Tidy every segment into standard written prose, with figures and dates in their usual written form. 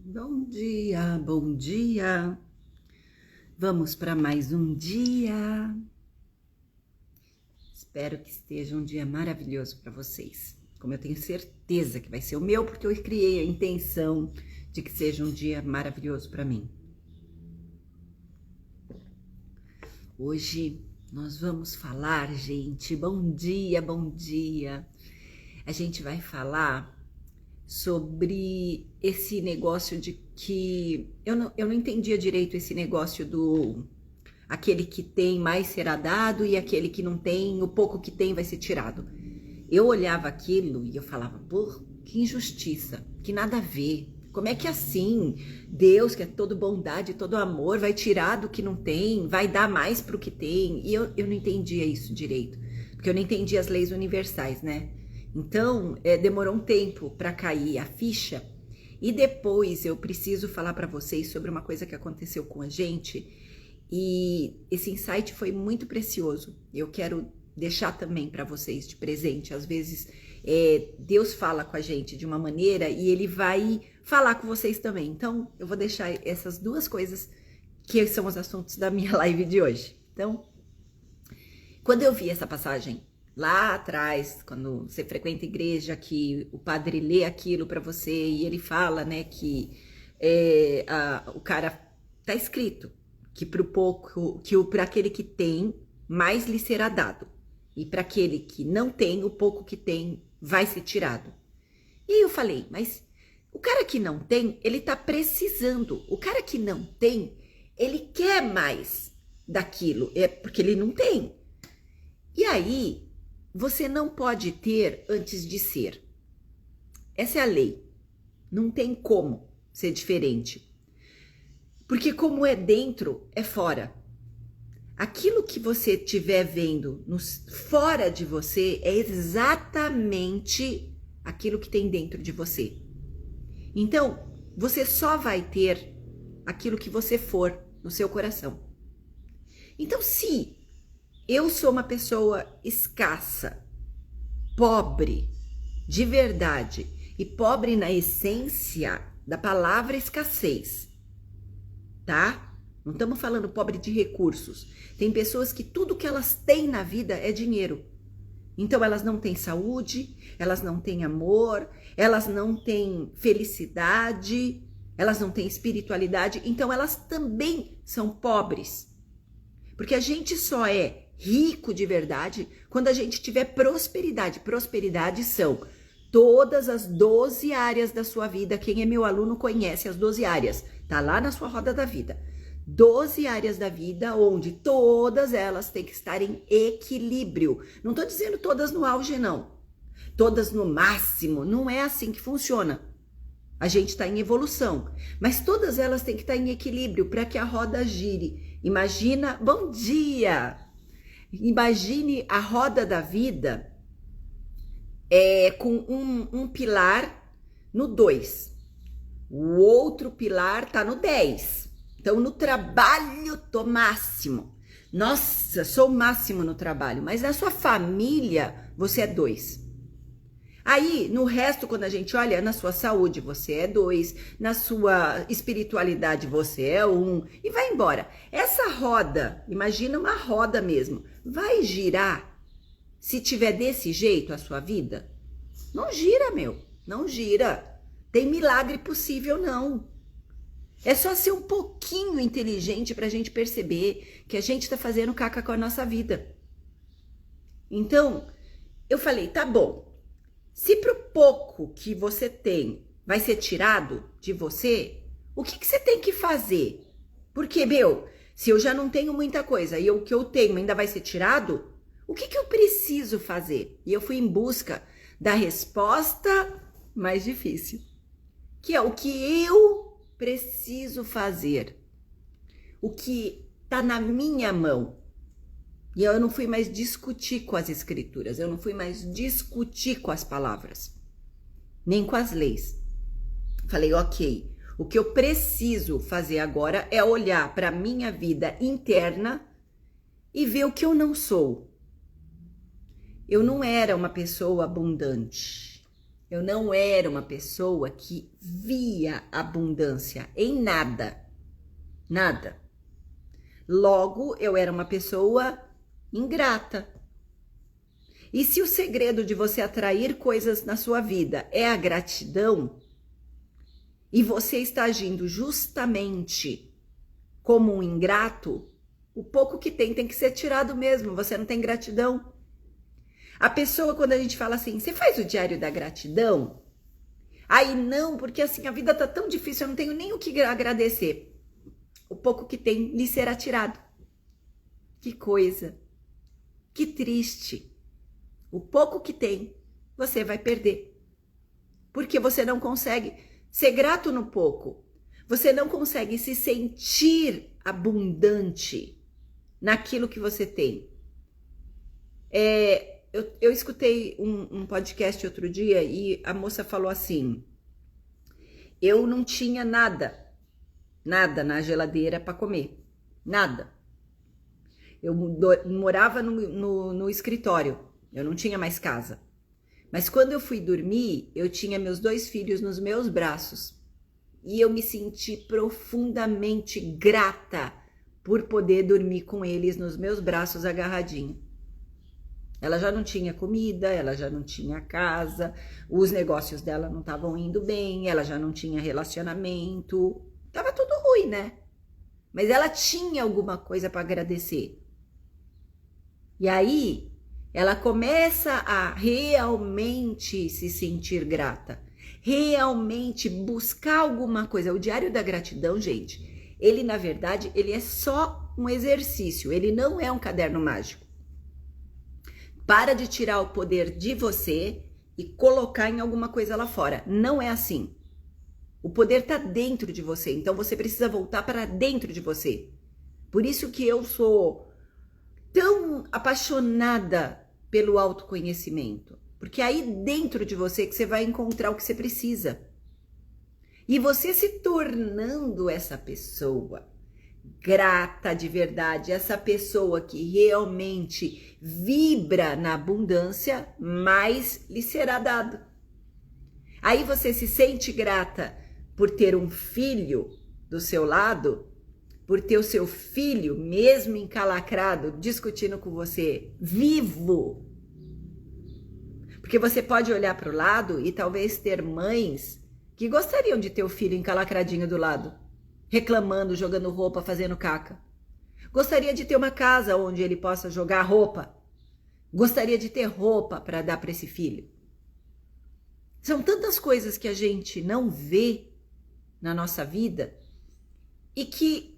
Bom dia, bom dia. Vamos para mais um dia. Espero que esteja um dia maravilhoso para vocês. Como eu tenho certeza que vai ser o meu, porque eu criei a intenção de que seja um dia maravilhoso para mim. Hoje nós vamos falar, gente, bom dia, bom dia. A gente vai falar sobre esse negócio de que eu não entendia direito esse negócio do aquele que tem mais será dado e aquele que não tem, o pouco que tem vai ser tirado. Eu olhava aquilo e eu falava, pô, que injustiça, que nada a ver. Como é que assim, Deus, que é todo bondade, todo amor, vai tirar do que não tem, vai dar mais pro que tem? E eu não entendia isso direito, porque eu não entendia as leis universais, né? Então, demorou um tempo para cair a ficha e depois eu preciso falar para vocês sobre uma coisa que aconteceu com a gente e esse insight foi muito precioso. Eu quero deixar também para vocês de presente. Às vezes, Deus fala com a gente de uma maneira e Ele vai falar com vocês também. Então, eu vou deixar essas duas coisas que são os assuntos da minha live de hoje. Então, quando eu vi essa passagem lá atrás, quando você frequenta a igreja, que o padre lê aquilo para você e ele fala, né, que o cara tá escrito que para aquele que tem, mais lhe será dado, e para aquele que não tem, o pouco que tem vai ser tirado. E eu falei, mas o cara que não tem, ele tá precisando. O cara que não tem, ele quer mais daquilo, porque ele não tem. E aí, você não pode ter antes de ser. Essa é a lei. Não tem como ser diferente. Porque como é dentro, é fora. Aquilo que você estiver vendo fora de você é exatamente aquilo que tem dentro de você. Então, você só vai ter aquilo que você for no seu coração. Então, se eu sou uma pessoa escassa, pobre, de verdade, e pobre na essência da palavra escassez, tá? Não estamos falando pobre de recursos. Tem pessoas que tudo que elas têm na vida é dinheiro. Então elas não têm saúde, elas não têm amor, elas não têm felicidade, elas não têm espiritualidade, então elas também são pobres. Porque a gente só é rico de verdade quando a gente tiver prosperidade. Prosperidade são todas as 12 áreas da sua vida. Quem é meu aluno conhece as 12 áreas. Tá lá na sua roda da vida. 12 áreas da vida onde todas elas têm que estar em equilíbrio. Não tô dizendo todas no auge, não. Todas no máximo. Não é assim que funciona. A gente está em evolução. Mas todas elas têm que estar em equilíbrio para que a roda gire. Imagina, bom dia! Imagine a roda da vida com um pilar no 2. O outro pilar tá no 10. Então, no trabalho, tô máximo. Nossa, sou o máximo no trabalho. Mas na sua família, você é 2. Aí, no resto, quando a gente olha, na sua saúde, você é 2. Na sua espiritualidade, você é 1. E vai embora. Essa roda, imagina uma roda mesmo, vai girar se tiver desse jeito a sua vida? Não gira, meu. Não gira. Tem milagre possível, não. É só ser um pouquinho inteligente pra gente perceber que a gente tá fazendo caca com a nossa vida. Então, eu falei, tá bom. Se pro pouco que você tem vai ser tirado de você, o que você tem que fazer? Porque, meu, se eu já não tenho muita coisa e o que eu tenho ainda vai ser tirado, o que eu preciso fazer? E eu fui em busca da resposta mais difícil, que é o que eu preciso fazer, o que tá na minha mão. E eu não fui mais discutir com as escrituras, eu não fui mais discutir com as palavras, nem com as leis. Falei, ok, o que eu preciso fazer agora é olhar para a minha vida interna e ver o que eu não sou. Eu não era uma pessoa abundante, Eu não era uma pessoa que via abundância em nada. Nada. Logo, eu era uma pessoa ingrata. E se o segredo de você atrair coisas na sua vida é a gratidão, e você está agindo justamente como um ingrato, o pouco que tem que ser tirado mesmo, você não tem gratidão. A pessoa, quando a gente fala assim, você faz o diário da gratidão? Aí não, porque assim, a vida tá tão difícil, eu não tenho nem o que agradecer. O pouco que tem lhe será tirado. Que coisa, que triste. O pouco que tem, você vai perder. Porque você não consegue ser grato no pouco. Você não consegue se sentir abundante naquilo que você tem. Eu escutei um podcast outro dia e a moça falou assim, eu não tinha nada na geladeira para comer, nada. Eu morava no escritório, eu não tinha mais casa. Mas quando eu fui dormir, eu tinha meus 2 filhos nos meus braços. E eu me senti profundamente grata por poder dormir com eles nos meus braços agarradinho. Ela já não tinha comida, ela já não tinha casa, os negócios dela não estavam indo bem, ela já não tinha relacionamento. Tava tudo ruim, né? Mas ela tinha alguma coisa para agradecer. E aí, ela começa a realmente se sentir grata, realmente buscar alguma coisa. O diário da gratidão, gente, ele na verdade, ele é só um exercício, ele não é um caderno mágico. Para de tirar o poder de você e colocar em alguma coisa lá fora. Não é assim. O poder está dentro de você, então você precisa voltar para dentro de você. Por isso que eu sou tão apaixonada pelo autoconhecimento, porque aí dentro de você que você vai encontrar o que você precisa. E você se tornando essa pessoa grata de verdade, essa pessoa que realmente vibra na abundância, mais lhe será dado. Aí você se sente grata por ter um filho do seu lado, por ter o seu filho, mesmo encalacrado, discutindo com você, vivo. Porque você pode olhar para o lado e talvez ter mães que gostariam de ter o filho encalacradinho do lado, reclamando, jogando roupa, fazendo caca. Gostaria de ter uma casa onde ele possa jogar roupa. Gostaria de ter roupa para dar para esse filho. São tantas coisas que a gente não vê na nossa vida e que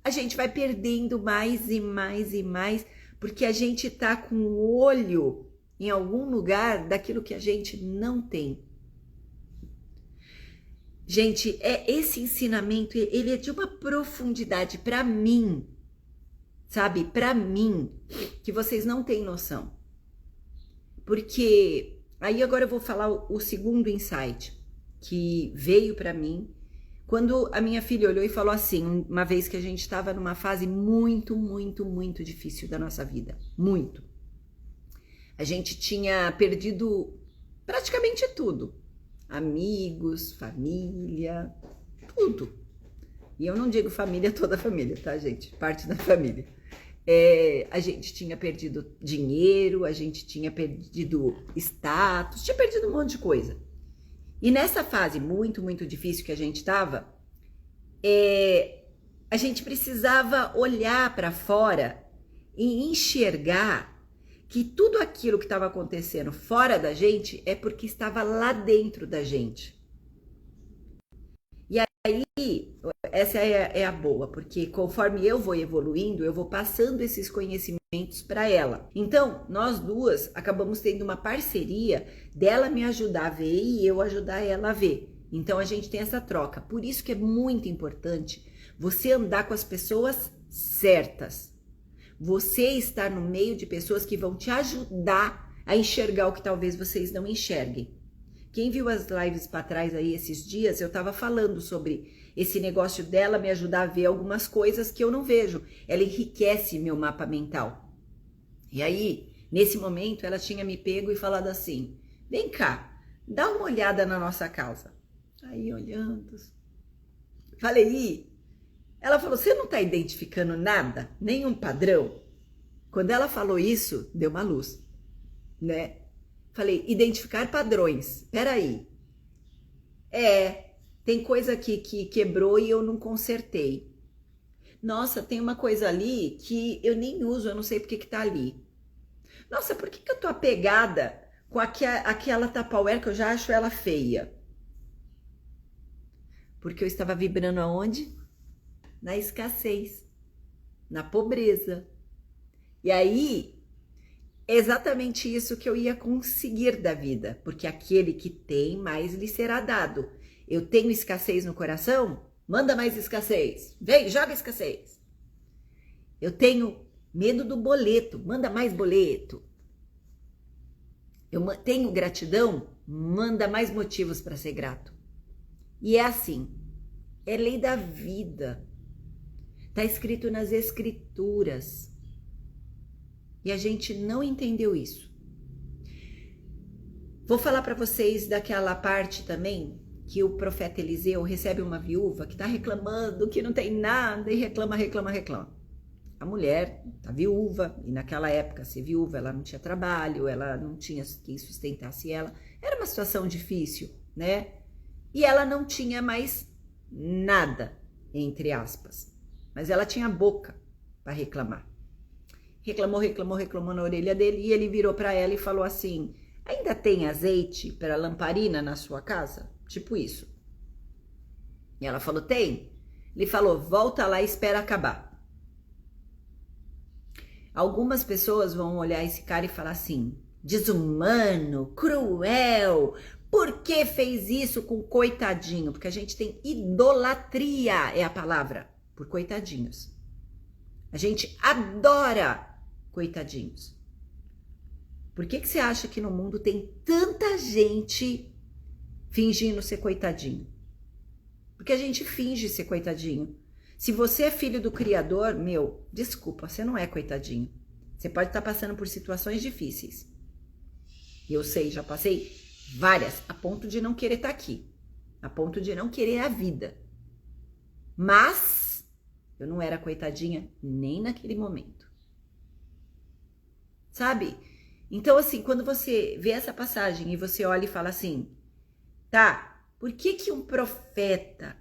a gente vai perdendo mais e mais e mais, porque a gente tá com o olho em algum lugar daquilo que a gente não tem. Gente, esse ensinamento, ele é de uma profundidade para mim, sabe? Para mim, que vocês não têm noção. Porque aí agora eu vou falar o segundo insight que veio para mim quando a minha filha olhou e falou assim, uma vez que a gente estava numa fase muito, muito, muito difícil da nossa vida, muito. A gente tinha perdido praticamente tudo, amigos, família, tudo. E eu não digo família, toda a família, tá, gente? Parte da família. A gente tinha perdido dinheiro, a gente tinha perdido status, tinha perdido um monte de coisa. E nessa fase muito, muito difícil que a gente estava, a gente precisava olhar para fora e enxergar que tudo aquilo que estava acontecendo fora da gente é porque estava lá dentro da gente. E aí, essa é a boa, porque conforme eu vou evoluindo, eu vou passando esses conhecimentos para ela. Então, nós duas acabamos tendo uma parceria dela me ajudar a ver e eu ajudar ela a ver. Então, a gente tem essa troca. Por isso que é muito importante você andar com as pessoas certas. Você estar no meio de pessoas que vão te ajudar a enxergar o que talvez vocês não enxerguem. Quem viu as lives para trás aí esses dias, eu estava falando sobre esse negócio dela me ajudar a ver algumas coisas que eu não vejo. Ela enriquece meu mapa mental. E aí, nesse momento, ela tinha me pego e falado assim, vem cá, dá uma olhada na nossa casa. Aí olhando, falei, Ih. Ela falou, você não tá identificando nada? Nenhum padrão? Quando ela falou isso, deu uma luz, né? Falei, identificar padrões, peraí. Tem coisa aqui que quebrou e eu não consertei. Nossa, tem uma coisa ali que eu nem uso, eu não sei porque que tá ali. Nossa, por que eu tô apegada com aquela Tupperware que eu já acho ela feia? Porque eu estava vibrando aonde? Na escassez, na pobreza. E aí, é exatamente isso que eu ia conseguir da vida, porque aquele que tem, mais lhe será dado. Eu tenho escassez no coração? Manda mais escassez. Vem, joga escassez. Eu tenho medo do boleto, manda mais boleto. Eu tenho gratidão, manda mais motivos para ser grato. E é assim, é lei da vida. Está escrito nas escrituras. E a gente não entendeu isso. Vou falar para vocês daquela parte também que o profeta Eliseu recebe uma viúva que está reclamando que não tem nada e reclama. A mulher está viúva e naquela época ser viúva, ela não tinha trabalho, ela não tinha quem sustentasse ela. Era uma situação difícil, né? E ela não tinha mais nada, entre aspas. Mas ela tinha boca para reclamar. Reclamou na orelha dele e ele virou para ela e falou assim, ainda tem azeite para lamparina na sua casa? Tipo isso. E ela falou, tem. Ele falou, volta lá e espera acabar. Algumas pessoas vão olhar esse cara e falar assim, desumano, cruel, por que fez isso com o coitadinho? Porque a gente tem idolatria, é a palavra, por coitadinhos. A gente adora coitadinhos. Por que você acha que no mundo tem tanta gente fingindo ser coitadinho? Porque a gente finge ser coitadinho. Se você é filho do Criador, desculpa, você não é coitadinho. Você pode estar passando por situações difíceis. Eu sei, já passei várias, a ponto de não querer estar aqui. A ponto de não querer a vida. Mas eu não era coitadinha nem naquele momento. Sabe? Então, assim, quando você vê essa passagem e você olha e fala assim, tá, por que um profeta,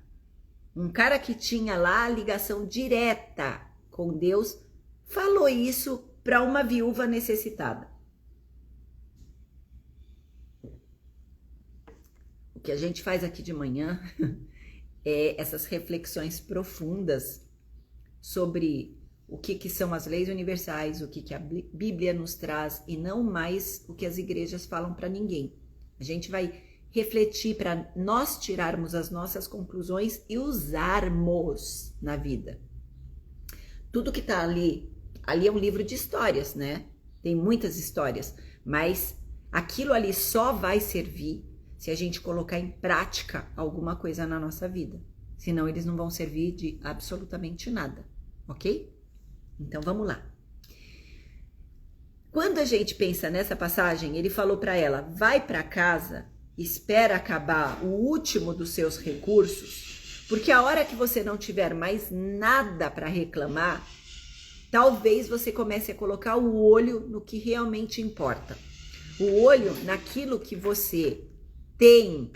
um cara que tinha lá a ligação direta com Deus, falou isso para uma viúva necessitada? O que a gente faz aqui de manhã é essas reflexões profundas sobre o que são as leis universais, o que a Bíblia nos traz e não mais o que as igrejas falam para ninguém. A gente vai refletir para nós tirarmos as nossas conclusões e usarmos na vida. Tudo que está ali é um livro de histórias, né? Tem muitas histórias, mas aquilo ali só vai servir se a gente colocar em prática alguma coisa na nossa vida. Senão eles não vão servir de absolutamente nada, ok? Então vamos lá. Quando a gente pensa nessa passagem, ele falou para ela, vai para casa, espera acabar o último dos seus recursos, porque a hora que você não tiver mais nada para reclamar, talvez você comece a colocar o olho no que realmente importa. O olho naquilo que você tem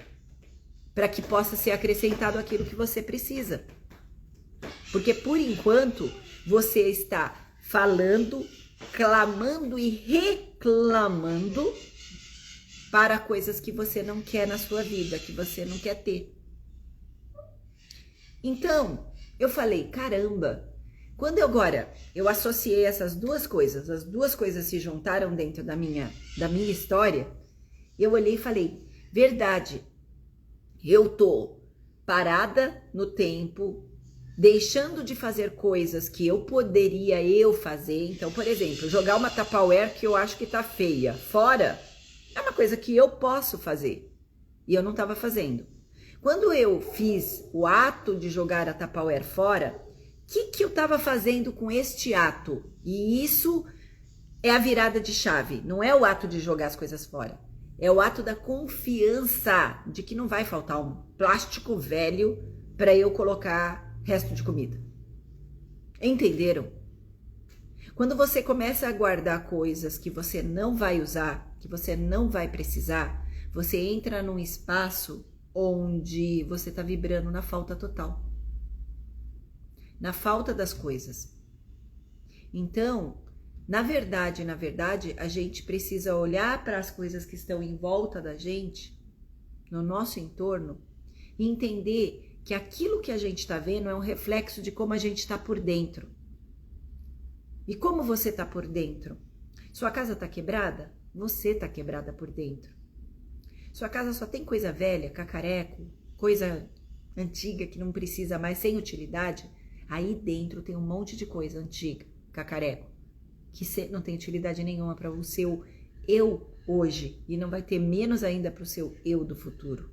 para que possa ser acrescentado aquilo que você precisa. Porque por enquanto você está falando, clamando e reclamando para coisas que você não quer na sua vida, que você não quer ter. Então, eu falei, caramba, quando eu associei essas duas coisas, as duas coisas se juntaram dentro da minha história, eu olhei e falei, verdade, eu tô parada no tempo, deixando de fazer coisas que eu poderia fazer. Então, por exemplo, jogar uma Tupperware que eu acho que tá feia fora é uma coisa que eu posso fazer e eu não estava fazendo. Quando eu fiz o ato de jogar a Tupperware fora, o que eu estava fazendo com este ato? E isso é a virada de chave, não é o ato de jogar as coisas fora. É o ato da confiança de que não vai faltar um plástico velho para eu colocar resto de comida. Entenderam? Quando você começa a guardar coisas que você não vai usar, que você não vai precisar, você entra num espaço onde você está vibrando na falta total. Na falta das coisas. Então, na verdade, a gente precisa olhar para as coisas que estão em volta da gente, no nosso entorno, e entender que aquilo que a gente está vendo é um reflexo de como a gente está por dentro. E como você está por dentro? Sua casa está quebrada? Você está quebrada por dentro. Sua casa só tem coisa velha, cacareco, coisa antiga que não precisa mais, sem utilidade. Aí dentro tem um monte de coisa antiga, cacareco, que não tem utilidade nenhuma para o seu eu hoje e não vai ter menos ainda para o seu eu do futuro.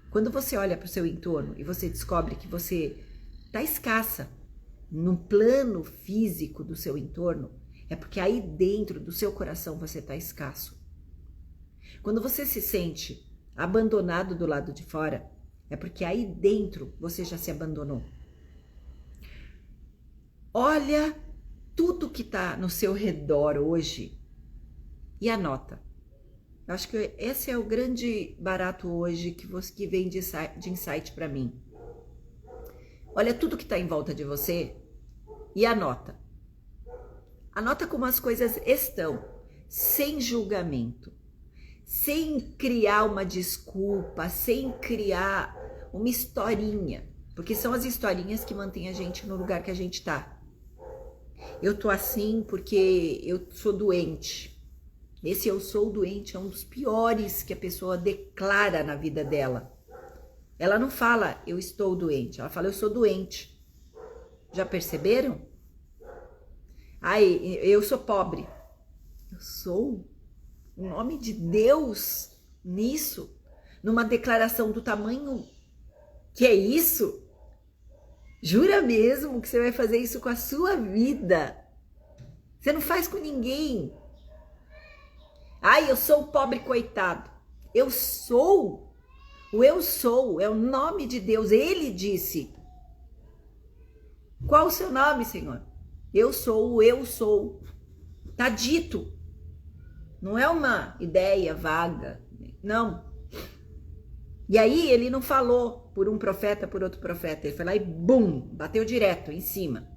Quando você olha para o seu entorno e você descobre que você está escassa no plano físico do seu entorno, é porque aí dentro do seu coração você está escasso. Quando você se sente abandonado do lado de fora, é porque aí dentro você já se abandonou. Olha tudo que está no seu redor hoje e anota. Eu acho que esse é o grande barato hoje que vem de insight para mim. Olha tudo que está em volta de você e anota. Anota como as coisas estão, sem julgamento, sem criar uma desculpa, sem criar uma historinha, porque são as historinhas que mantêm a gente no lugar que a gente está. Eu tô assim porque eu sou doente. Esse eu sou doente é um dos piores que a pessoa declara na vida dela. Ela não fala eu estou doente, ela fala eu sou doente. Já perceberam? Ai, eu sou pobre. Eu sou o nome de Deus nisso, numa declaração do tamanho que é isso? Jura mesmo que você vai fazer isso com a sua vida? Você não faz com ninguém. Ai, eu sou o pobre coitado. Eu sou. O eu sou é o nome de Deus. Ele disse. Qual o seu nome, Senhor? Eu sou o eu sou. Tá dito. Não é uma ideia vaga. Não. E aí ele não falou por um profeta, por outro profeta. Ele foi lá e bum, bateu direto em cima.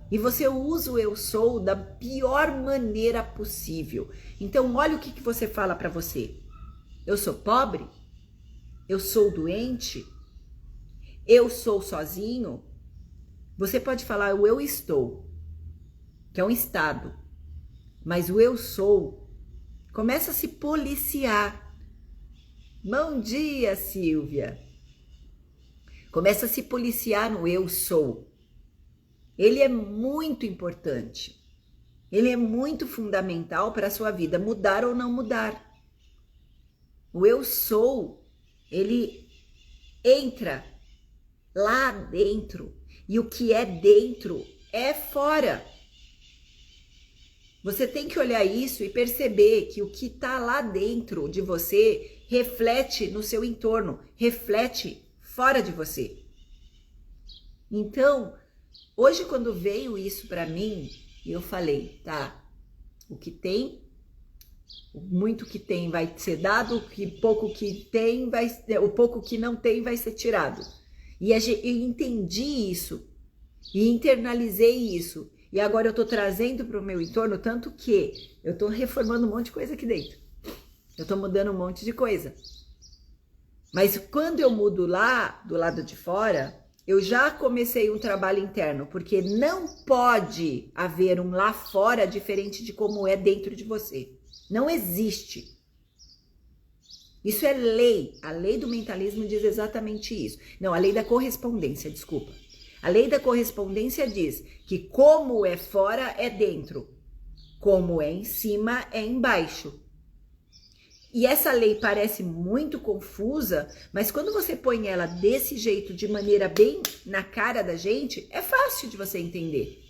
E você usa o eu sou da pior maneira possível. Então olha o que você fala para você. Eu sou pobre? Eu sou doente? Eu sou sozinho? Você pode falar o eu estou, que é um estado. Mas o eu sou começa a se policiar. Bom dia, Silvia. Começa a se policiar no eu sou. Ele é muito importante. Ele é muito fundamental para a sua vida, mudar ou não mudar. O eu sou, ele entra lá dentro. E o que é dentro é fora. Você tem que olhar isso e perceber que o que está lá dentro de você reflete no seu entorno, reflete fora de você. Então, hoje quando veio isso para mim, eu falei, tá, o que tem, o muito que tem vai ser dado, o pouco que tem, o pouco que não tem vai ser tirado. E eu entendi isso, e internalizei isso, e agora eu tô trazendo para o meu entorno, tanto que eu tô reformando um monte de coisa aqui dentro. Eu tô mudando um monte de coisa. Mas quando eu mudo lá, do lado de fora, eu já comecei um trabalho interno, porque não pode haver um lá fora diferente de como é dentro de você. Não existe. Isso é lei. A lei do mentalismo diz exatamente isso. Não, a lei da correspondência, desculpa. A lei da correspondência diz que como é fora é dentro, como é em cima é embaixo. E essa lei parece muito confusa, mas quando você põe ela desse jeito, de maneira bem na cara da gente, é fácil de você entender.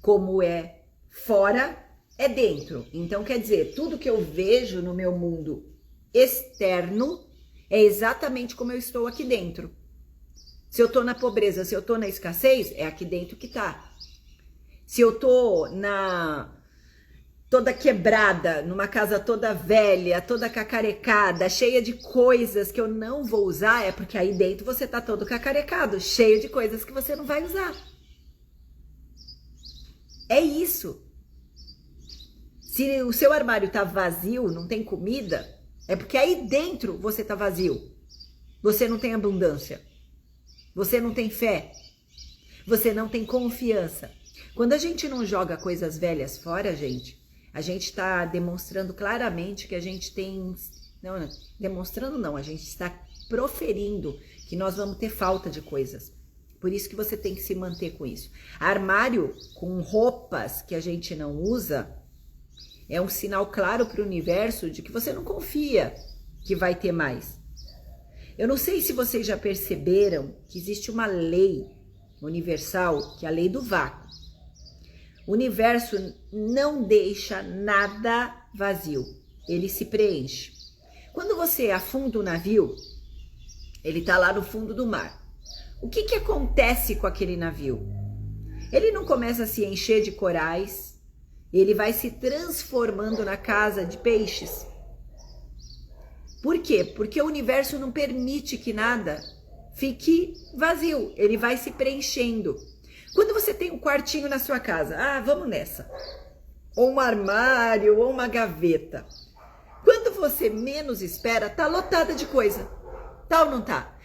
Como é fora, é dentro. Então, quer dizer, tudo que eu vejo no meu mundo externo é exatamente como eu estou aqui dentro. Se eu tô na pobreza, se eu tô na escassez, é aqui dentro que tá. Se eu tô toda quebrada, numa casa toda velha, toda cacarecada, cheia de coisas que eu não vou usar, é porque aí dentro você tá todo cacarecado, cheio de coisas que você não vai usar. É isso. Se o seu armário tá vazio, não tem comida, é porque aí dentro você tá vazio. Você não tem abundância. Você não tem fé. Você não tem confiança. Quando a gente não joga coisas velhas fora, gente, a gente está demonstrando claramente que a gente tem... Não, demonstrando não, a gente está proferindo que nós vamos ter falta de coisas. Por isso que você tem que se manter com isso. Armário com roupas que a gente não usa é um sinal claro para o universo de que você não confia que vai ter mais. Eu não sei se vocês já perceberam que existe uma lei universal, que é a lei do vácuo. O universo não deixa nada vazio, ele se preenche. Quando você afunda o navio, ele está lá no fundo do mar. O que acontece com aquele navio? Ele não começa a se encher de corais, ele vai se transformando na casa de peixes. Por quê? Porque o universo não permite que nada fique vazio, ele vai se preenchendo. Quando você tem um quartinho na sua casa, vamos nessa, ou um armário, ou uma gaveta, quando você menos espera, tá lotada de coisa, tá ou não tá?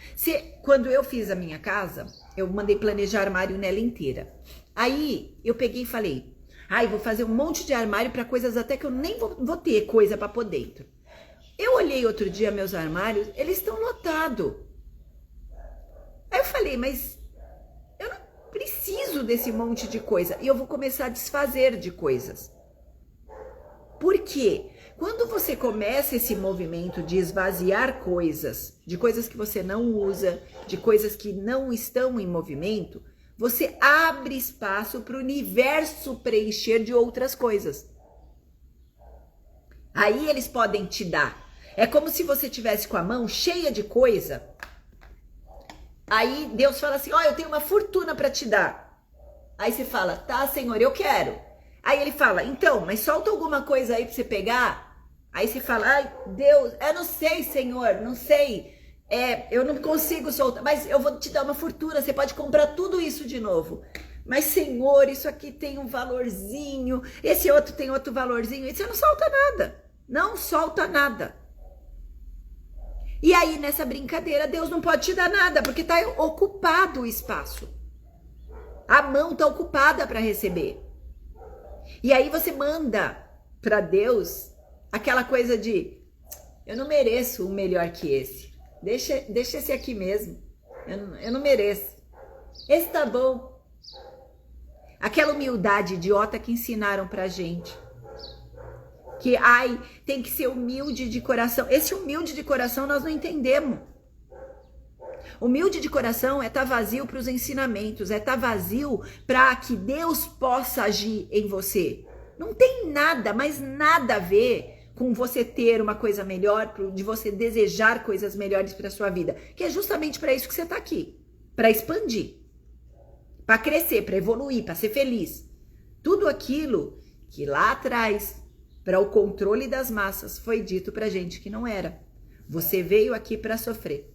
Quando eu fiz a minha casa, eu mandei planejar armário nela inteira. Aí eu peguei e falei, vou fazer um monte de armário para coisas até que eu nem vou ter coisa para pôr dentro. Eu olhei outro dia meus armários, eles estão lotados. Aí eu falei, mas eu não preciso desse monte de coisa. E eu vou começar a desfazer de coisas. Por quê? Quando você começa esse movimento de esvaziar coisas, de coisas que você não usa, de coisas que não estão em movimento, você abre espaço para o universo preencher de outras coisas. Aí eles podem te dar. É como se você tivesse com a mão cheia de coisa. Aí Deus fala assim, eu tenho uma fortuna para te dar. Aí você fala, tá, Senhor, eu quero. Aí ele fala, então, mas solta alguma coisa aí para você pegar. Aí você fala, Deus, eu não sei, Senhor, não sei. Eu não consigo soltar, mas eu vou te dar uma fortuna, você pode comprar tudo isso de novo. Mas, Senhor, isso aqui tem um valorzinho, esse outro tem outro valorzinho, e você não solta nada. Não solta nada. E aí, nessa brincadeira, Deus não pode te dar nada, porque está ocupado o espaço. A mão está ocupada para receber. E aí você manda para Deus aquela coisa de, eu não mereço um melhor que esse. Deixa esse aqui mesmo. Eu não mereço. Esse tá bom. Aquela humildade idiota que ensinaram pra gente. Que, tem que ser humilde de coração. Esse humilde de coração nós não entendemos. Humilde de coração é estar vazio para os ensinamentos, é estar vazio para que Deus possa agir em você. Não tem nada, mas nada a ver com você ter uma coisa melhor, de você desejar coisas melhores para sua vida. Que é justamente para isso que você está aqui. Para expandir, para crescer, para evoluir, para ser feliz. Tudo aquilo que lá atrás, para o controle das massas, foi dito pra gente que não era. Você veio aqui para sofrer.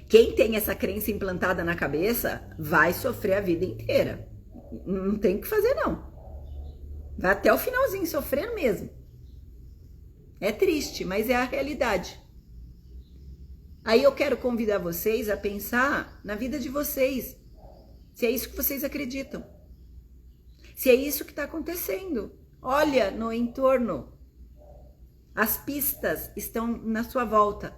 Quem tem essa crença implantada na cabeça vai sofrer a vida inteira. Não tem o que fazer, não. Vai até o finalzinho sofrendo mesmo. É triste, mas é a realidade. Aí eu quero convidar vocês a pensar na vida de vocês. Se é isso que vocês acreditam. Se é isso que está acontecendo. Olha no entorno. As pistas estão na sua volta.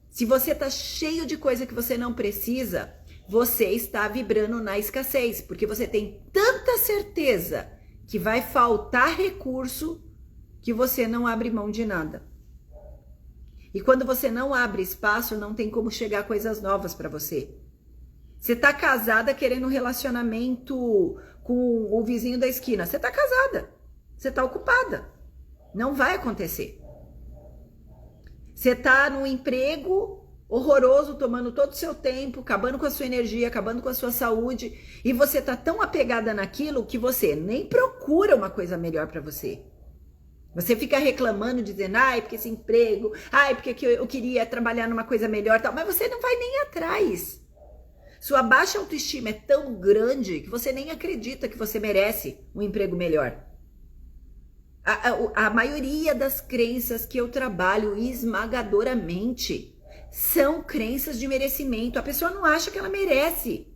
Se você está cheio de coisa que você não precisa, você está vibrando na escassez, porque você tem tanta certeza que vai faltar recurso que você não abre mão de nada. E quando você não abre espaço, não tem como chegar coisas novas para você. Você está casada querendo um relacionamento com o vizinho da esquina. Você está casada. você está ocupada. Não vai acontecer. Você está num emprego horroroso, tomando todo o seu tempo, acabando com a sua energia, acabando com a sua saúde, e você está tão apegada naquilo que você nem procura uma coisa melhor para você. Você fica reclamando, dizendo, ai, porque esse emprego, ai, porque eu queria trabalhar numa coisa melhor, tal, mas você não vai nem atrás. Sua baixa autoestima é tão grande que você nem acredita que você merece um emprego melhor. A maioria das crenças que eu trabalho esmagadoramente são crenças de merecimento. A pessoa não acha que ela merece.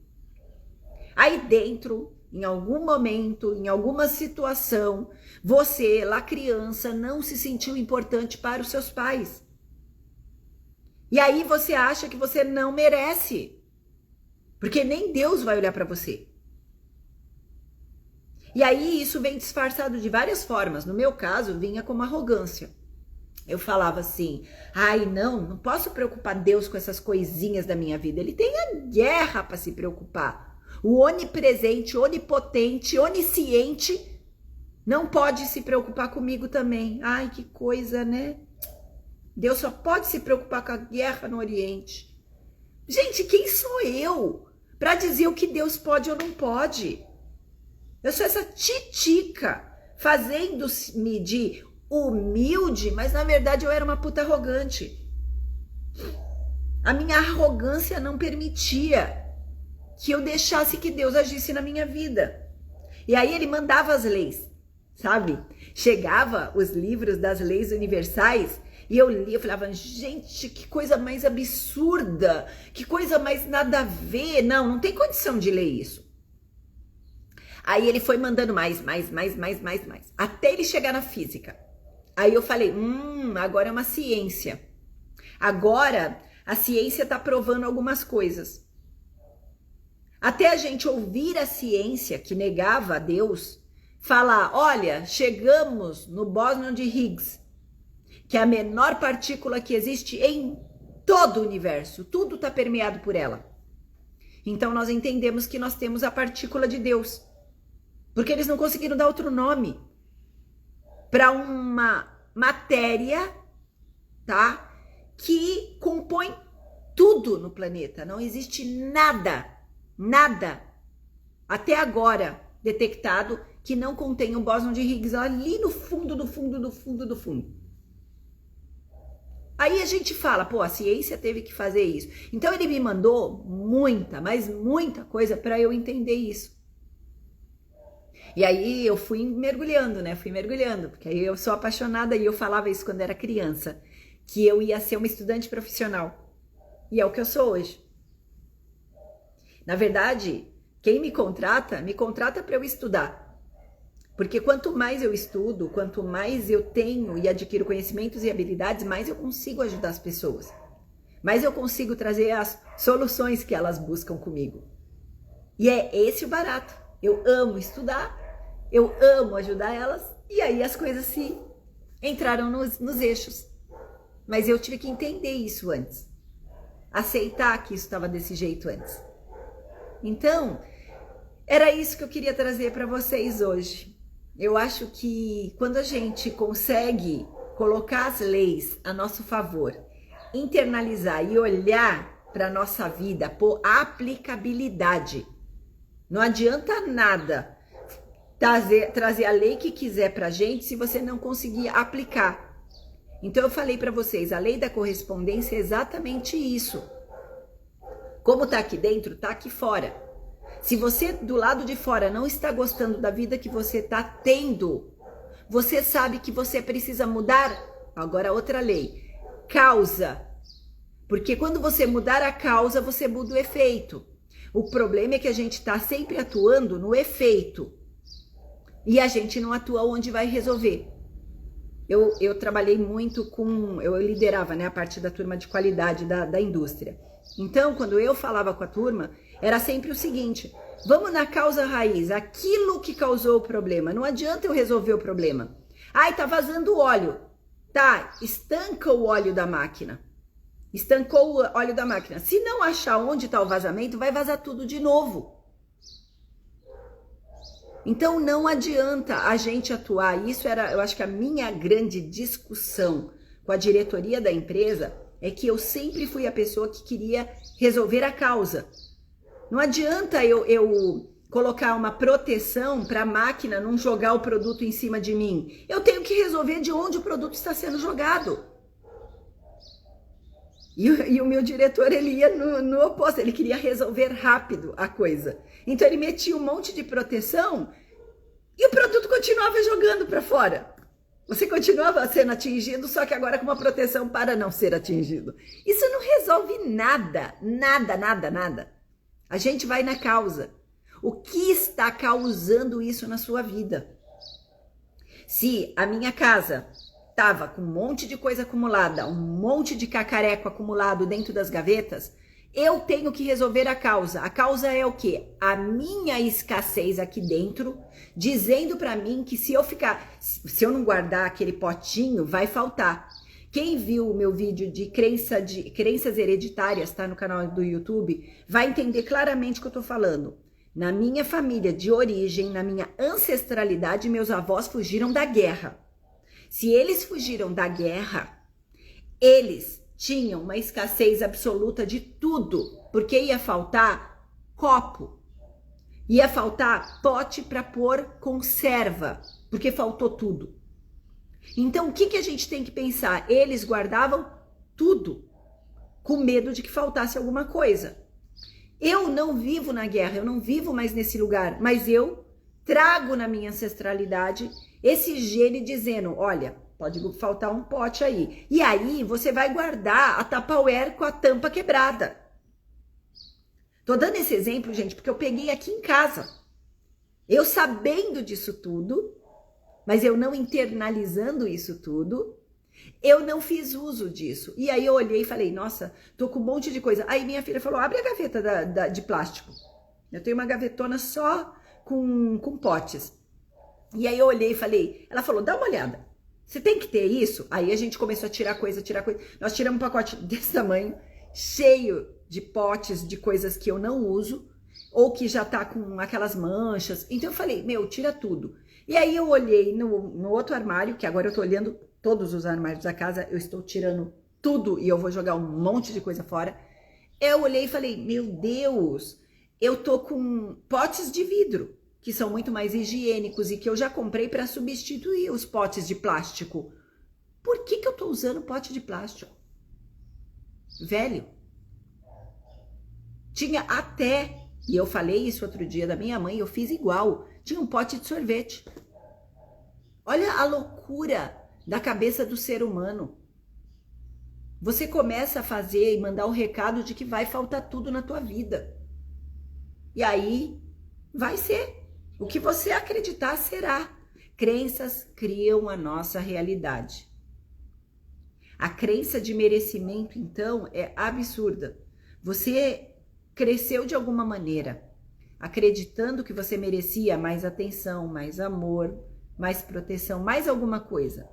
Aí dentro, em algum momento, em alguma situação, você, lá criança, não se sentiu importante para os seus pais. E aí você acha que você não merece. Porque nem Deus vai olhar para você. E aí isso vem disfarçado de várias formas. No meu caso, vinha como arrogância. Eu falava assim, ai não posso preocupar Deus com essas coisinhas da minha vida. Ele tem a guerra para se preocupar. O onipresente, onipotente, onisciente não pode se preocupar comigo também. Ai, que coisa, né? Deus só pode se preocupar com a guerra no Oriente. Gente, quem sou eu para dizer o que Deus pode ou não pode? Eu sou essa titica fazendo-me de humilde, mas na verdade eu era uma puta arrogante. A minha arrogância não permitia que eu deixasse que Deus agisse na minha vida. E aí ele mandava as leis, sabe? Chegava os livros das leis universais e eu lia, eu falava, gente, que coisa mais absurda, que coisa mais nada a ver. Não tem condição de ler isso. Aí ele foi mandando mais, até ele chegar na física. Aí eu falei, agora é uma ciência. Agora a ciência está provando algumas coisas. Até a gente ouvir a ciência que negava a Deus, falar, olha, chegamos no bóson de Higgs, que é a menor partícula que existe em todo o universo. Tudo está permeado por ela. Então nós entendemos que nós temos a partícula de Deus. Porque eles não conseguiram dar outro nome para uma matéria, tá? Que compõe tudo no planeta. Não existe nada, até agora detectado que não contém um bóson de Higgs ali no fundo do fundo. Aí a gente fala, pô, a ciência teve que fazer isso. Então ele me mandou muita coisa para eu entender isso. E aí eu fui mergulhando, porque aí eu sou apaixonada e eu falava isso quando era criança, que eu ia ser uma estudante profissional. E é o que eu sou hoje. Na verdade, quem me contrata para eu estudar. Porque quanto mais eu estudo, quanto mais eu tenho e adquiro conhecimentos e habilidades, mais eu consigo ajudar as pessoas. Mais eu consigo trazer as soluções que elas buscam comigo. E é esse o barato. Eu amo estudar. Eu amo ajudar elas, e aí as coisas se entraram nos eixos. Mas eu tive que entender isso antes. Aceitar que isso estava desse jeito antes. Então, era isso que eu queria trazer para vocês hoje. Eu acho que quando a gente consegue colocar as leis a nosso favor, internalizar e olhar para a nossa vida por aplicabilidade, não adianta nada trazer a lei que quiser pra gente se você não conseguir aplicar. Então eu falei para vocês, a lei da correspondência é exatamente isso. Como tá aqui dentro, tá aqui fora. Se você do lado de fora não está gostando da vida que você tá tendo, você sabe que você precisa mudar. Agora outra lei, causa. Porque quando você mudar a causa, você muda o efeito. O problema é que a gente está sempre atuando no efeito. E a gente não atua onde vai resolver. Eu trabalhei muito eu liderava, né, a parte da turma de qualidade da indústria. Então, quando eu falava com a turma, era sempre o seguinte, vamos na causa raiz, aquilo que causou o problema. Não adianta eu resolver o problema. Ai, tá vazando óleo. Tá, estanca o óleo da máquina. Estancou o óleo da máquina. Se não achar onde está o vazamento, vai vazar tudo de novo. Então não adianta a gente atuar. Isso era, eu acho que a minha grande discussão com a diretoria da empresa é que eu sempre fui a pessoa que queria resolver a causa. Não adianta eu colocar uma proteção para a máquina não jogar o produto em cima de mim. Eu tenho que resolver de onde o produto está sendo jogado. E o meu diretor, ele ia no oposto, ele queria resolver rápido a coisa. Então ele metia um monte de proteção e o produto continuava jogando para fora. Você continuava sendo atingido, só que agora com uma proteção para não ser atingido. Isso não resolve nada, nada, nada, nada. A gente vai na causa. O que está causando isso na sua vida? Se a minha casa estava com um monte de coisa acumulada, um monte de cacareco acumulado dentro das gavetas, eu tenho que resolver a causa. A causa é o quê? A minha escassez aqui dentro, dizendo para mim que se eu não guardar aquele potinho, vai faltar. Quem viu o meu vídeo de crenças hereditárias, tá no canal do YouTube, vai entender claramente o que eu tô falando. Na minha família de origem, na minha ancestralidade, meus avós fugiram da guerra. Se eles fugiram da guerra, eles tinham uma escassez absoluta de tudo, porque ia faltar copo, ia faltar pote para pôr conserva, porque faltou tudo. Então, o que a gente tem que pensar? Eles guardavam tudo, com medo de que faltasse alguma coisa. Eu não vivo na guerra, eu não vivo mais nesse lugar, mas eu trago na minha ancestralidade esse gene dizendo, olha, pode faltar um pote aí. E aí você vai guardar a Tupperware com a tampa quebrada. Tô dando esse exemplo, gente, porque eu peguei aqui em casa. Eu sabendo disso tudo, mas eu não internalizando isso tudo, eu não fiz uso disso. E aí eu olhei e falei, nossa, tô com um monte de coisa. Aí minha filha falou, abre a gaveta de plástico. Eu tenho uma gavetona só com potes. E aí eu olhei e falei, ela falou, dá uma olhada. Você tem que ter isso? Aí a gente começou a tirar coisa. Nós tiramos um pacote desse tamanho, cheio de potes de coisas que eu não uso, ou que já tá com aquelas manchas. Então eu falei, meu, tira tudo. E aí eu olhei no outro armário, que agora eu tô olhando todos os armários da casa, eu estou tirando tudo e eu vou jogar um monte de coisa fora. Eu olhei e falei, meu Deus, eu tô com potes de vidro, que são muito mais higiênicos e que eu já comprei para substituir os potes de plástico. Por que eu tô usando pote de plástico? Velho. Tinha até, e eu falei isso outro dia da minha mãe, eu fiz igual, tinha um pote de sorvete. Olha a loucura da cabeça do ser humano. Você começa a fazer e mandar o recado de que vai faltar tudo na tua vida. E aí vai ser. O que você acreditar será. Crenças criam a nossa realidade. A crença de merecimento, então, é absurda. Você cresceu de alguma maneira, acreditando que você merecia mais atenção, mais amor, mais proteção, mais alguma coisa.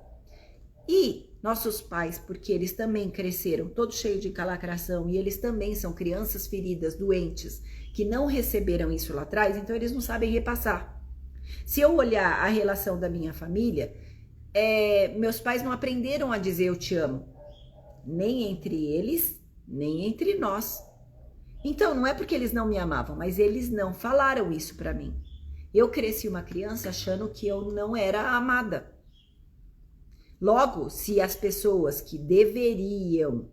E nossos pais, porque eles também cresceram todos cheios de calacração e eles também são crianças feridas, doentes, que não receberam isso lá atrás, então eles não sabem repassar. Se eu olhar a relação da minha família, meus pais não aprenderam a dizer eu te amo, nem entre eles, nem entre nós. Então não é porque eles não me amavam, mas eles não falaram isso pra mim. Eu cresci uma criança achando que eu não era amada. Logo, se as pessoas que deveriam,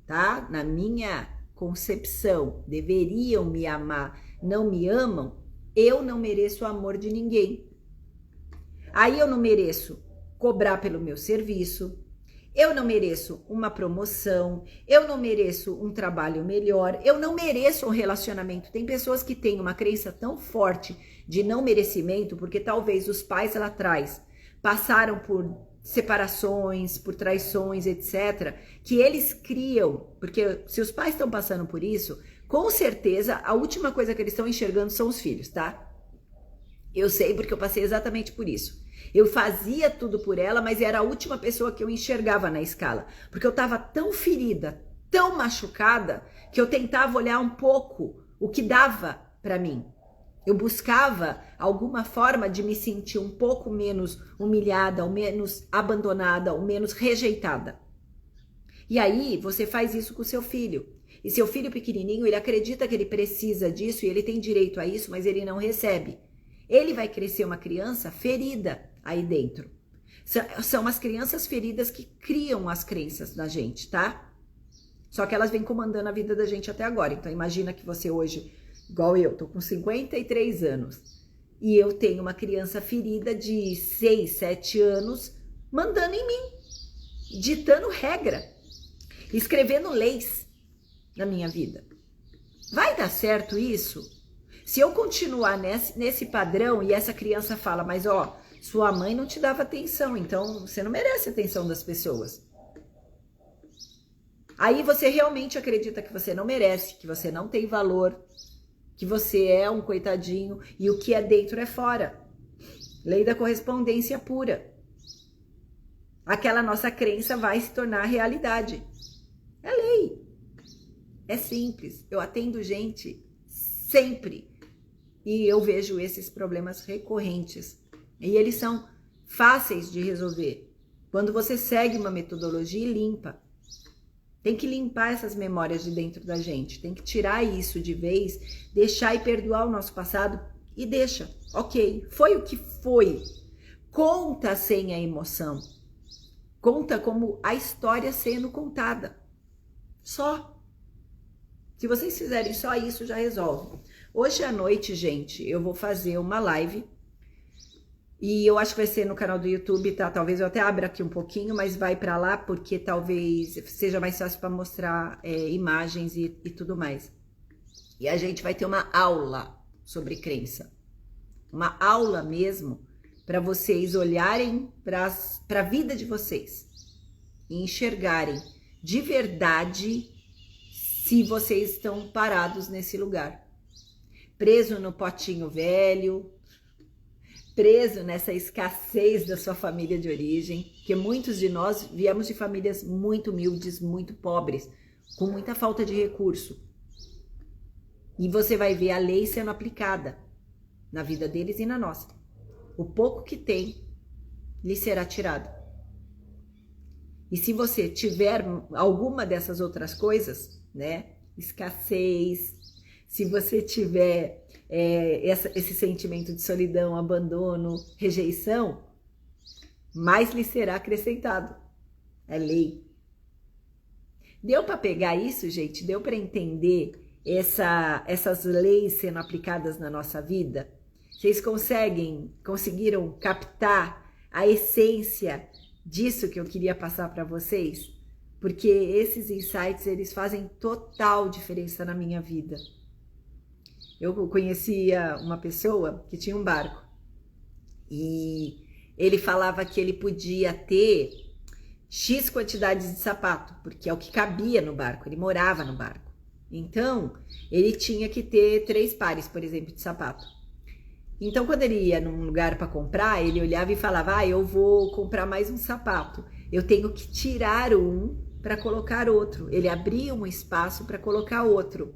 tá? Na minha concepção, deveriam me amar, não me amam, eu não mereço o amor de ninguém. Aí eu não mereço cobrar pelo meu serviço, eu não mereço uma promoção, eu não mereço um trabalho melhor, eu não mereço um relacionamento. Tem pessoas que têm uma crença tão forte de não merecimento, porque talvez os pais lá atrás passaram por separações, por traições, etc., que eles criam, porque se os pais estão passando por isso, com certeza a última coisa que eles estão enxergando são os filhos, tá? Eu sei porque eu passei exatamente por isso. Eu fazia tudo por ela, mas era a última pessoa que eu enxergava na escala, porque eu tava tão ferida, tão machucada, que eu tentava olhar um pouco o que dava pra mim. Eu buscava alguma forma de me sentir um pouco menos humilhada, ou menos abandonada, ou menos rejeitada. E aí você faz isso com o seu filho. E seu filho pequenininho, ele acredita que ele precisa disso e ele tem direito a isso, mas ele não recebe. Ele vai crescer uma criança ferida aí dentro. São as crianças feridas que criam as crenças da gente, tá? Só que elas vêm comandando a vida da gente até agora. Então imagina que você hoje, igual eu, tô com 53 anos. E eu tenho uma criança ferida de 6, 7 anos mandando em mim. Ditando regra. Escrevendo leis na minha vida. Vai dar certo isso? Se eu continuar nesse padrão e essa criança fala, mas ó, sua mãe não te dava atenção, então você não merece a atenção das pessoas. Aí você realmente acredita que você não merece, que você não tem valor, que você é um coitadinho e o que é dentro é fora. Lei da correspondência pura. Aquela nossa crença vai se tornar realidade. É lei. É simples. Eu atendo gente sempre e eu vejo esses problemas recorrentes. E eles são fáceis de resolver. Quando você segue uma metodologia e limpa. Tem que limpar essas memórias de dentro da gente. Tem que tirar isso de vez, deixar e perdoar o nosso passado e deixa. Ok, foi o que foi. Conta sem a emoção. Conta como a história sendo contada. Só. Se vocês fizerem só isso, já resolve. Hoje à noite, gente, eu vou fazer uma live. E eu acho que vai ser no canal do YouTube, tá? Talvez eu até abra aqui um pouquinho, mas vai pra lá, porque talvez seja mais fácil para mostrar imagens e tudo mais. E a gente vai ter uma aula sobre crença. Uma aula mesmo, para vocês olharem para a vida de vocês. E enxergarem de verdade se vocês estão parados nesse lugar. Preso no potinho velho, preso nessa escassez da sua família de origem, que muitos de nós viemos de famílias muito humildes, muito pobres, com muita falta de recurso. E você vai ver a lei sendo aplicada na vida deles e na nossa. O pouco que tem lhe será tirado. E se você tiver alguma dessas outras coisas, né, escassez, se você tiver esse sentimento de solidão, abandono, rejeição, mais lhe será acrescentado. É lei. Deu para pegar isso, gente? Deu para entender essas leis sendo aplicadas na nossa vida? Vocês conseguiram captar a essência disso que eu queria passar para vocês? Porque esses insights, eles fazem total diferença na minha vida. Eu conhecia uma pessoa que tinha um barco e ele falava que ele podia ter X quantidades de sapato, porque é o que cabia no barco, ele morava no barco. Então, ele tinha que ter 3 pares, por exemplo, de sapato. Então, quando ele ia num lugar para comprar, ele olhava e falava, eu vou comprar mais um sapato. Eu tenho que tirar um para colocar outro. Ele abria um espaço para colocar outro.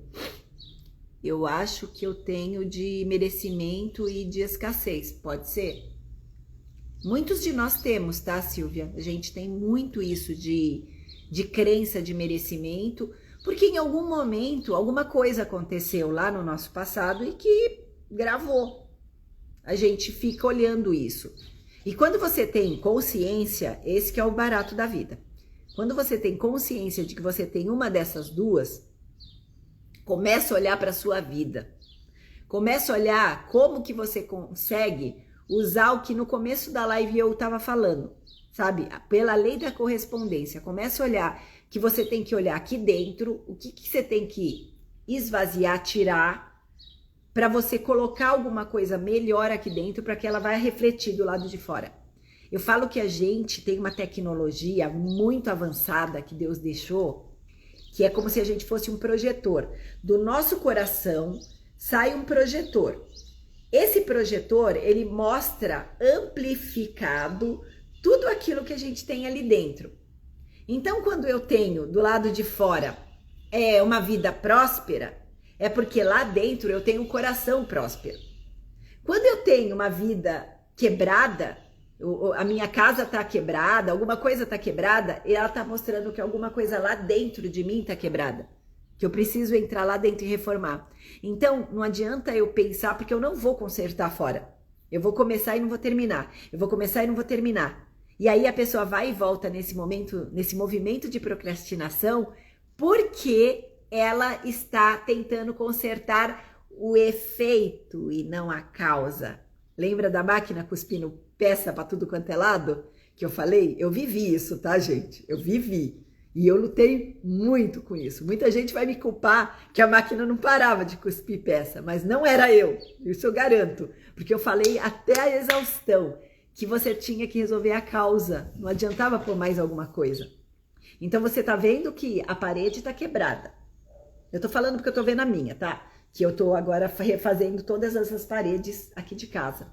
Eu acho que eu tenho de merecimento e de escassez, pode ser? Muitos de nós temos, tá, Silvia? A gente tem muito isso de crença de merecimento, porque em algum momento, alguma coisa aconteceu lá no nosso passado e que gravou. A gente fica olhando isso. E quando você tem consciência, esse que é o barato da vida. Quando você tem consciência de que você tem uma dessas duas, começa a olhar para a sua vida. Começa a olhar como que você consegue usar o que no começo da live eu estava falando, sabe? Pela lei da correspondência. Começa a olhar que você tem que olhar aqui dentro, o que você tem que esvaziar, tirar, para você colocar alguma coisa melhor aqui dentro, para que ela vai refletir do lado de fora. Eu falo que a gente tem uma tecnologia muito avançada que Deus deixou, que é como se a gente fosse um projetor. Do nosso coração sai um projetor. Esse projetor, ele mostra amplificado tudo aquilo que a gente tem ali dentro. Então, quando eu tenho do lado de fora uma vida próspera, é porque lá dentro eu tenho um coração próspero. Quando eu tenho uma vida quebrada, a minha casa está quebrada, alguma coisa está quebrada, e ela está mostrando que alguma coisa lá dentro de mim está quebrada. Que eu preciso entrar lá dentro e reformar. Então, não adianta eu pensar, porque eu não vou consertar fora. Eu vou começar e não vou terminar. Eu vou começar e não vou terminar. E aí a pessoa vai e volta nesse momento, nesse movimento de procrastinação, porque ela está tentando consertar o efeito e não a causa. Lembra da máquina cuspindo peça para tudo quanto é lado? Que eu falei? Eu vivi isso, tá, gente? Eu vivi. E eu lutei muito com isso. Muita gente vai me culpar que a máquina não parava de cuspir peça, mas não era eu. Isso eu garanto. Porque eu falei até a exaustão que você tinha que resolver a causa. Não adiantava pôr mais alguma coisa. Então você tá vendo que a parede tá quebrada. Eu tô falando porque eu tô vendo a minha, tá? Que eu tô agora refazendo todas essas paredes aqui de casa.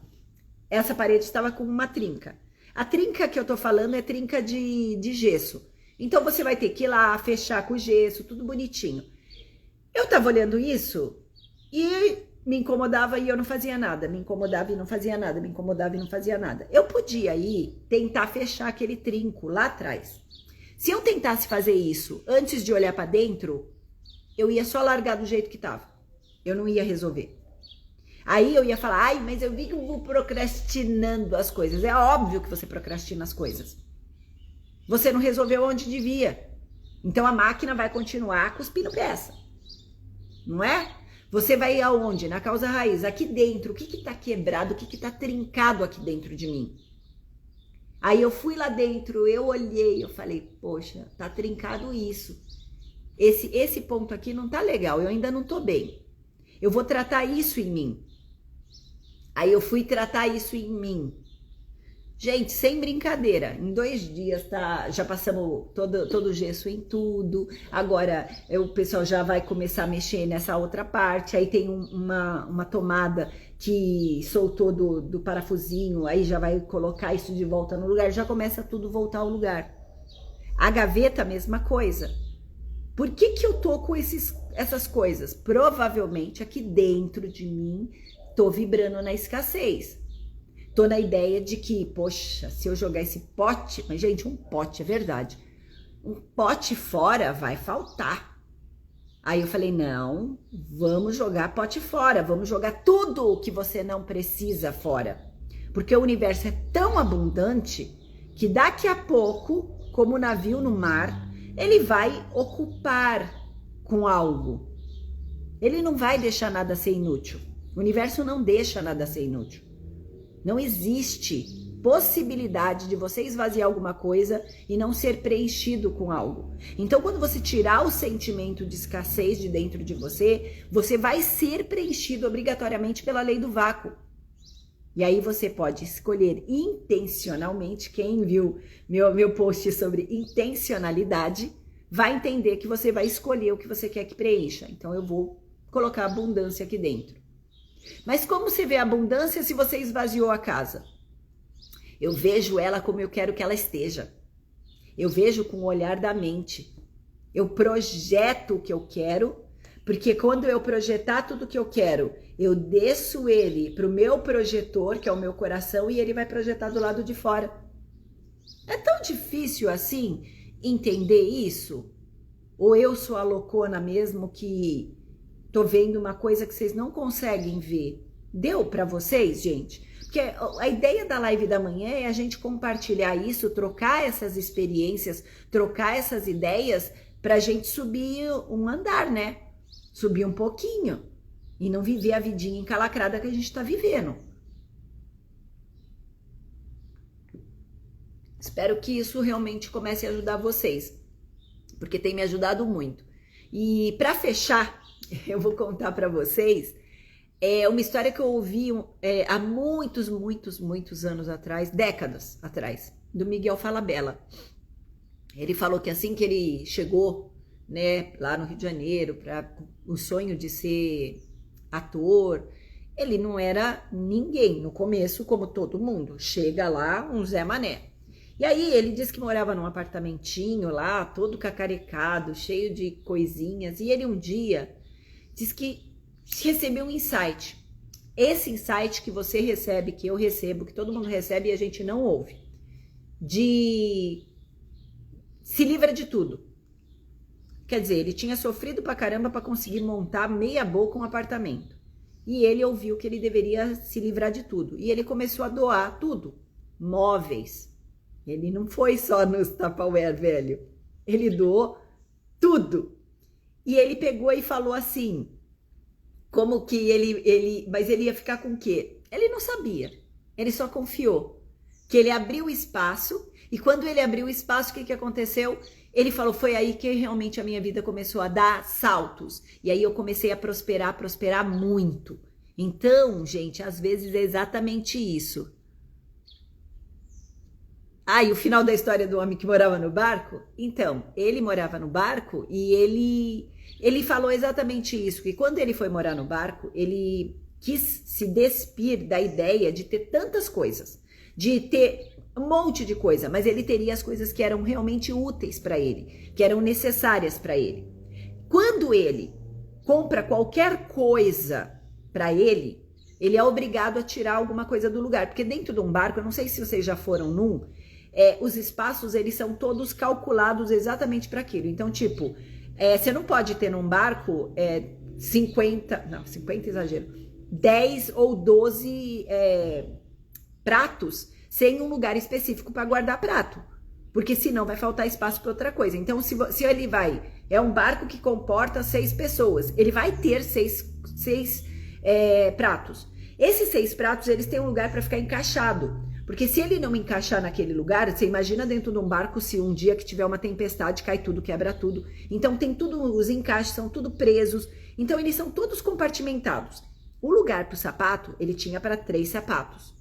Essa parede estava com uma trinca. A trinca que eu tô falando é trinca de gesso. Então você vai ter que ir lá, fechar com o gesso, tudo bonitinho. Eu tava olhando isso e me incomodava e eu não fazia nada. Me incomodava e não fazia nada, me incomodava e não fazia nada. Eu podia ir tentar fechar aquele trinco lá atrás. Se eu tentasse fazer isso antes de olhar para dentro, eu ia só largar do jeito que tava. Eu não ia resolver. Aí eu ia falar, ai, mas eu vivo procrastinando as coisas. É óbvio que você procrastina as coisas. Você não resolveu onde devia. Então a máquina vai continuar cuspindo peça. Não é? Você vai ir aonde? Na causa raiz. Aqui dentro, o que está quebrado, o que está trincado aqui dentro de mim? Aí eu fui lá dentro, eu olhei, eu falei, poxa, tá trincado isso. Esse ponto aqui não tá legal, eu ainda não tô bem. Eu vou tratar isso em mim. Aí eu fui tratar isso em mim. Gente, sem brincadeira, em 2 dias já passamos todo o gesso em tudo. Agora o pessoal já vai começar a mexer nessa outra parte. Aí tem uma tomada que soltou do parafusinho, aí já vai colocar isso de volta no lugar. Já começa tudo voltar ao lugar. A gaveta, a mesma coisa. Por que eu tô com essas coisas? Provavelmente aqui dentro de mim tô vibrando na escassez. Tô na ideia de que, poxa, se eu jogar esse pote, mas gente, um pote, é verdade, um pote fora vai faltar. Aí eu falei, não, vamos jogar pote fora, vamos jogar tudo o que você não precisa fora. Porque o universo é tão abundante que daqui a pouco, como o navio no mar, ele vai ocupar com algo. Ele não vai deixar nada ser inútil. O universo não deixa nada ser inútil. Não existe possibilidade de você esvaziar alguma coisa e não ser preenchido com algo. Então, quando você tirar o sentimento de escassez de dentro de você, você vai ser preenchido obrigatoriamente pela lei do vácuo. E aí você pode escolher intencionalmente. Quem viu meu post sobre intencionalidade vai entender que você vai escolher o que você quer que preencha. Então, eu vou colocar abundância aqui dentro. Mas como você vê a abundância se você esvaziou a casa? Eu vejo ela como eu quero que ela esteja. Eu vejo com o olhar da mente. Eu projeto o que eu quero, porque quando eu projetar tudo o que eu quero, eu desço ele para o meu projetor, que é o meu coração, e ele vai projetar do lado de fora. É tão difícil assim entender isso? Ou eu sou a loucona mesmo que tô vendo uma coisa que vocês não conseguem ver? Deu para vocês, gente? Porque a ideia da live da manhã é a gente compartilhar isso, trocar essas experiências, trocar essas ideias pra gente subir um andar, né? Subir um pouquinho e não viver a vidinha encalacrada que a gente tá vivendo. Espero que isso realmente comece a ajudar vocês, porque tem me ajudado muito. E para fechar, eu vou contar para vocês uma história que eu ouvi há muitos anos atrás, décadas atrás, do Miguel Falabella. Ele falou que assim que ele chegou, né, lá no Rio de Janeiro, para o sonho de ser ator, ele não era ninguém no começo, como todo mundo. Chega lá, um Zé Mané. E aí ele disse que morava num apartamentinho lá, todo cacarecado, cheio de coisinhas. E ele um dia disse que recebeu um insight. esse insight que você recebe, que eu recebo, que todo mundo recebe e a gente não ouve, de se livra de tudo. Quer dizer, ele tinha sofrido pra caramba para conseguir montar meia boca um apartamento. E ele ouviu que ele deveria se livrar de tudo. E ele começou a doar tudo. Móveis. Ele não foi só nos Tupperware, velho. Ele doou tudo. E ele pegou e falou assim, como que mas ele ia ficar com o quê? Ele não sabia. Ele só confiou. Que ele abriu o espaço. E quando ele abriu o espaço, o que aconteceu? Ele falou, foi aí que realmente a minha vida começou a dar saltos. E aí eu comecei a prosperar muito. Então, gente, às vezes é exatamente isso. Ah, e o final da história do homem que morava no barco? Então, ele morava no barco e ele falou exatamente isso, que quando ele foi morar no barco, ele quis se despir da ideia de ter tantas coisas, de ter um monte de coisa, mas ele teria as coisas que eram realmente úteis para ele, que eram necessárias para ele. Quando ele compra qualquer coisa para ele, ele é obrigado a tirar alguma coisa do lugar, porque dentro de um barco, eu não sei se vocês já foram num, os espaços, eles são todos calculados exatamente para aquilo. Então, tipo, você não pode ter num barco 50 é exagero, 10 ou 12 pratos sem um lugar específico para guardar prato, porque senão vai faltar espaço para outra coisa. Então, se ele vai, é um barco que comporta 6 pessoas, ele vai ter 6 pratos. Esses 6 pratos, eles têm um lugar para ficar encaixado, porque se ele não encaixar naquele lugar, você imagina dentro de um barco, se um dia que tiver uma tempestade, cai tudo, quebra tudo. Então tem tudo, os encaixes são tudo presos, então eles são todos compartimentados. O lugar para o sapato, ele tinha para 3 sapatos.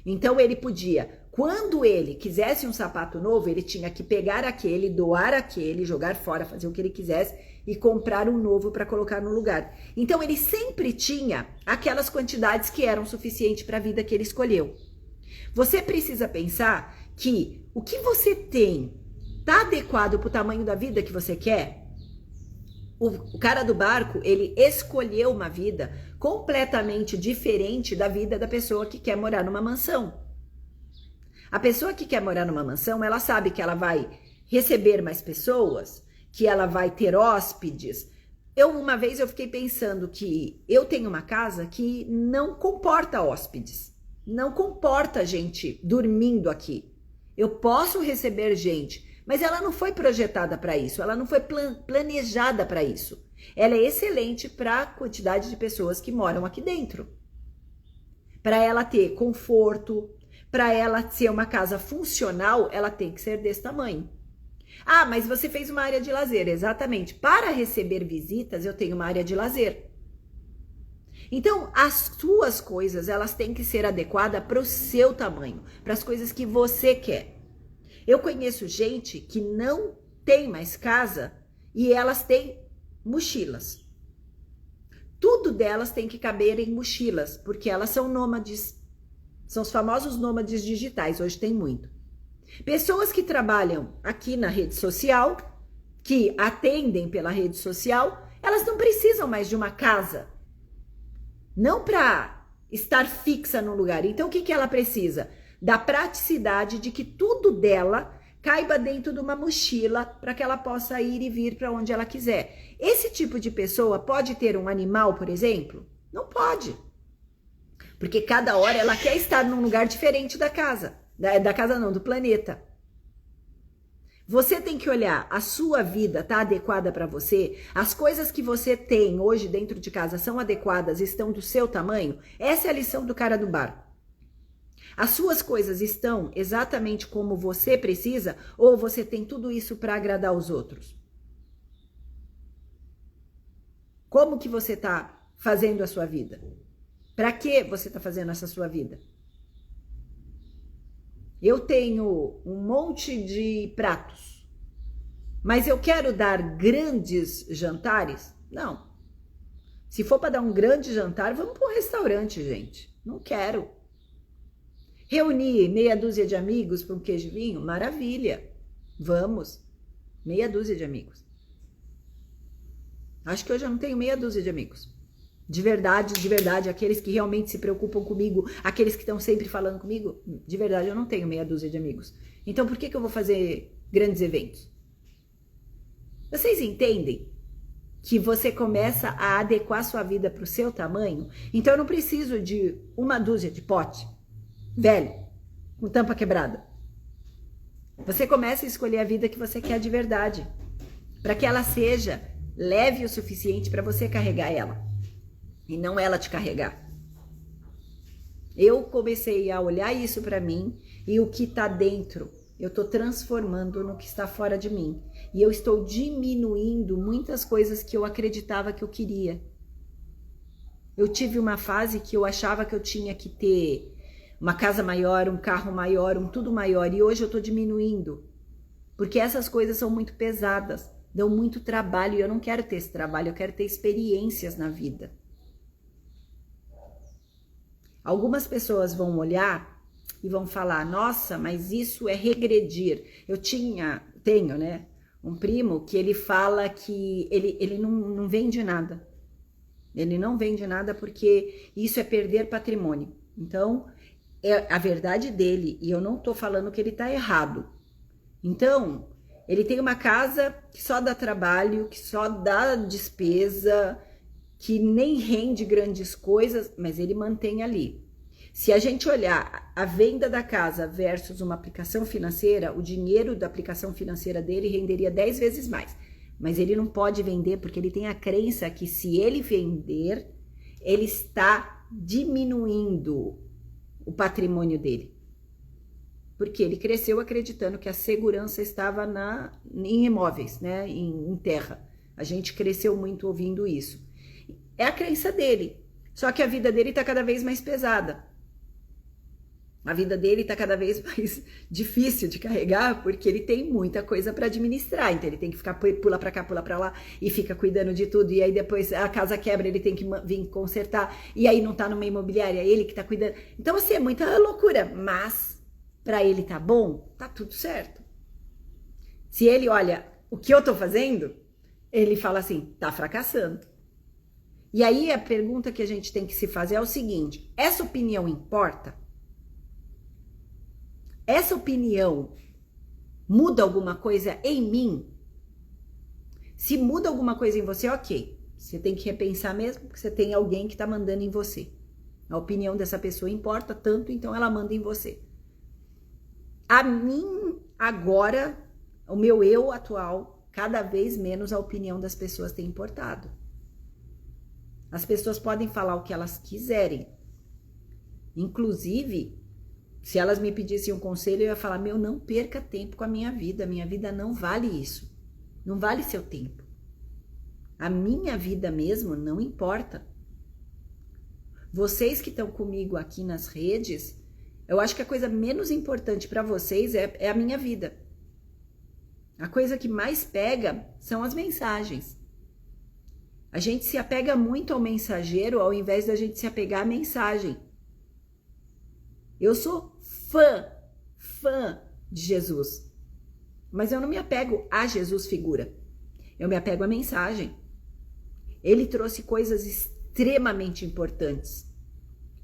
Então ele podia, quando ele quisesse um sapato novo, ele tinha que pegar aquele, doar aquele, jogar fora, fazer o que ele quisesse e comprar um novo para colocar no lugar. Então ele sempre tinha aquelas quantidades que eram suficientes para a vida que ele escolheu. Você precisa pensar que o que você tem está adequado para o tamanho da vida que você quer? O cara do barco, ele escolheu uma vida completamente diferente da vida da pessoa que quer morar numa mansão. A pessoa que quer morar numa mansão, ela sabe que ela vai receber mais pessoas, que ela vai ter hóspedes. Uma vez eu fiquei pensando que eu tenho uma casa que não comporta hóspedes, não comporta gente dormindo aqui. Eu posso receber gente, mas ela não foi projetada para isso, ela não foi planejada para isso. Ela é excelente para a quantidade de pessoas que moram aqui dentro. Para ela ter conforto, para ela ser uma casa funcional, ela tem que ser desse tamanho. Ah, mas você fez uma área de lazer, exatamente. Para receber visitas, eu tenho uma área de lazer. Então, as suas coisas, elas têm que ser adequadas para o seu tamanho, para as coisas que você quer. Eu conheço gente que não tem mais casa e elas têm mochilas. Tudo delas tem que caber em mochilas, porque elas são nômades. São os famosos nômades digitais, hoje tem muito. Pessoas que trabalham aqui na rede social, que atendem pela rede social, elas não precisam mais de uma casa. Não para estar fixa no lugar. Então, o que ela precisa? Da praticidade de que tudo dela caiba dentro de uma mochila para que ela possa ir e vir para onde ela quiser. Esse tipo de pessoa pode ter um animal, por exemplo? Não pode. Porque cada hora ela quer estar num lugar diferente da casa. Da casa não, do planeta. Você tem que olhar, a sua vida está adequada para você? As coisas que você tem hoje dentro de casa são adequadas, estão do seu tamanho? Essa é a lição do cara do barco. As suas coisas estão exatamente como você precisa ou você tem tudo isso para agradar os outros? Como que você está fazendo a sua vida? Para que você está fazendo essa sua vida? Eu tenho um monte de pratos, mas eu quero dar grandes jantares? Não. Se for para dar um grande jantar, vamos para um restaurante, gente. Não quero. Reunir meia dúzia de amigos para um queijo e vinho? Maravilha. Vamos. Meia dúzia de amigos. Acho que hoje eu não tenho meia dúzia de amigos. De verdade, aqueles que realmente se preocupam comigo, aqueles que estão sempre falando comigo, de verdade, eu não tenho meia dúzia de amigos. Então, por que eu vou fazer grandes eventos? Vocês entendem que você começa a adequar sua vida para o seu tamanho? Então, eu não preciso de uma dúzia de pote velho, com tampa quebrada. Você começa a escolher a vida que você quer de verdade, para que ela seja leve o suficiente para você carregar ela. E não ela te carregar. Eu comecei a olhar isso para mim e o que está dentro, eu estou transformando no que está fora de mim. E eu estou diminuindo muitas coisas que eu acreditava que eu queria. Eu tive uma fase que eu achava que eu tinha que ter uma casa maior, um carro maior, um tudo maior. E hoje eu estou diminuindo. Porque essas coisas são muito pesadas, dão muito trabalho. E eu não quero ter esse trabalho, eu quero ter experiências na vida. Algumas pessoas vão olhar e vão falar, nossa, mas isso é regredir. Eu tenho, né, um primo que ele fala que ele não vende nada. Ele não vende nada porque isso é perder patrimônio. Então, é a verdade dele e eu não tô falando que ele tá errado. Então, ele tem uma casa que só dá trabalho, que só dá despesa, que nem rende grandes coisas, mas ele mantém ali. Se a gente olhar a venda da casa versus uma aplicação financeira, o dinheiro da aplicação financeira dele renderia 10 vezes mais. Mas ele não pode vender porque ele tem a crença que se ele vender, ele está diminuindo o patrimônio dele. Porque ele cresceu acreditando que a segurança estava em imóveis, né? Em terra. A gente cresceu muito ouvindo isso. É a crença dele. Só que a vida dele está cada vez mais pesada. A vida dele está cada vez mais difícil de carregar, porque ele tem muita coisa para administrar. Então ele tem que ficar, pula para cá, pula para lá, e fica cuidando de tudo. E aí depois a casa quebra, ele tem que vir consertar. E aí não está numa imobiliária, ele que está cuidando. Então assim, é muita loucura. Mas para ele tá bom, tá tudo certo. Se ele olha o que eu tô fazendo, ele fala assim, tá fracassando. E aí a pergunta que a gente tem que se fazer é o seguinte, essa opinião importa? Essa opinião muda alguma coisa em mim? Se muda alguma coisa em você, ok. Você tem que repensar mesmo, porque você tem alguém que tá mandando em você. A opinião dessa pessoa importa tanto, então ela manda em você. A mim, agora, o meu eu atual, cada vez menos a opinião das pessoas tem importado. As pessoas podem falar o que elas quiserem. Inclusive, se elas me pedissem um conselho, eu ia falar, não perca tempo com a minha vida não vale isso. Não vale seu tempo. A minha vida mesmo não importa. Vocês que estão comigo aqui nas redes, eu acho que a coisa menos importante para vocês é a minha vida. A coisa que mais pega são as mensagens. A gente se apega muito ao mensageiro ao invés da gente se apegar à mensagem. Eu sou fã de Jesus. Mas eu não me apego a Jesus figura. Eu me apego à mensagem. Ele trouxe coisas extremamente importantes,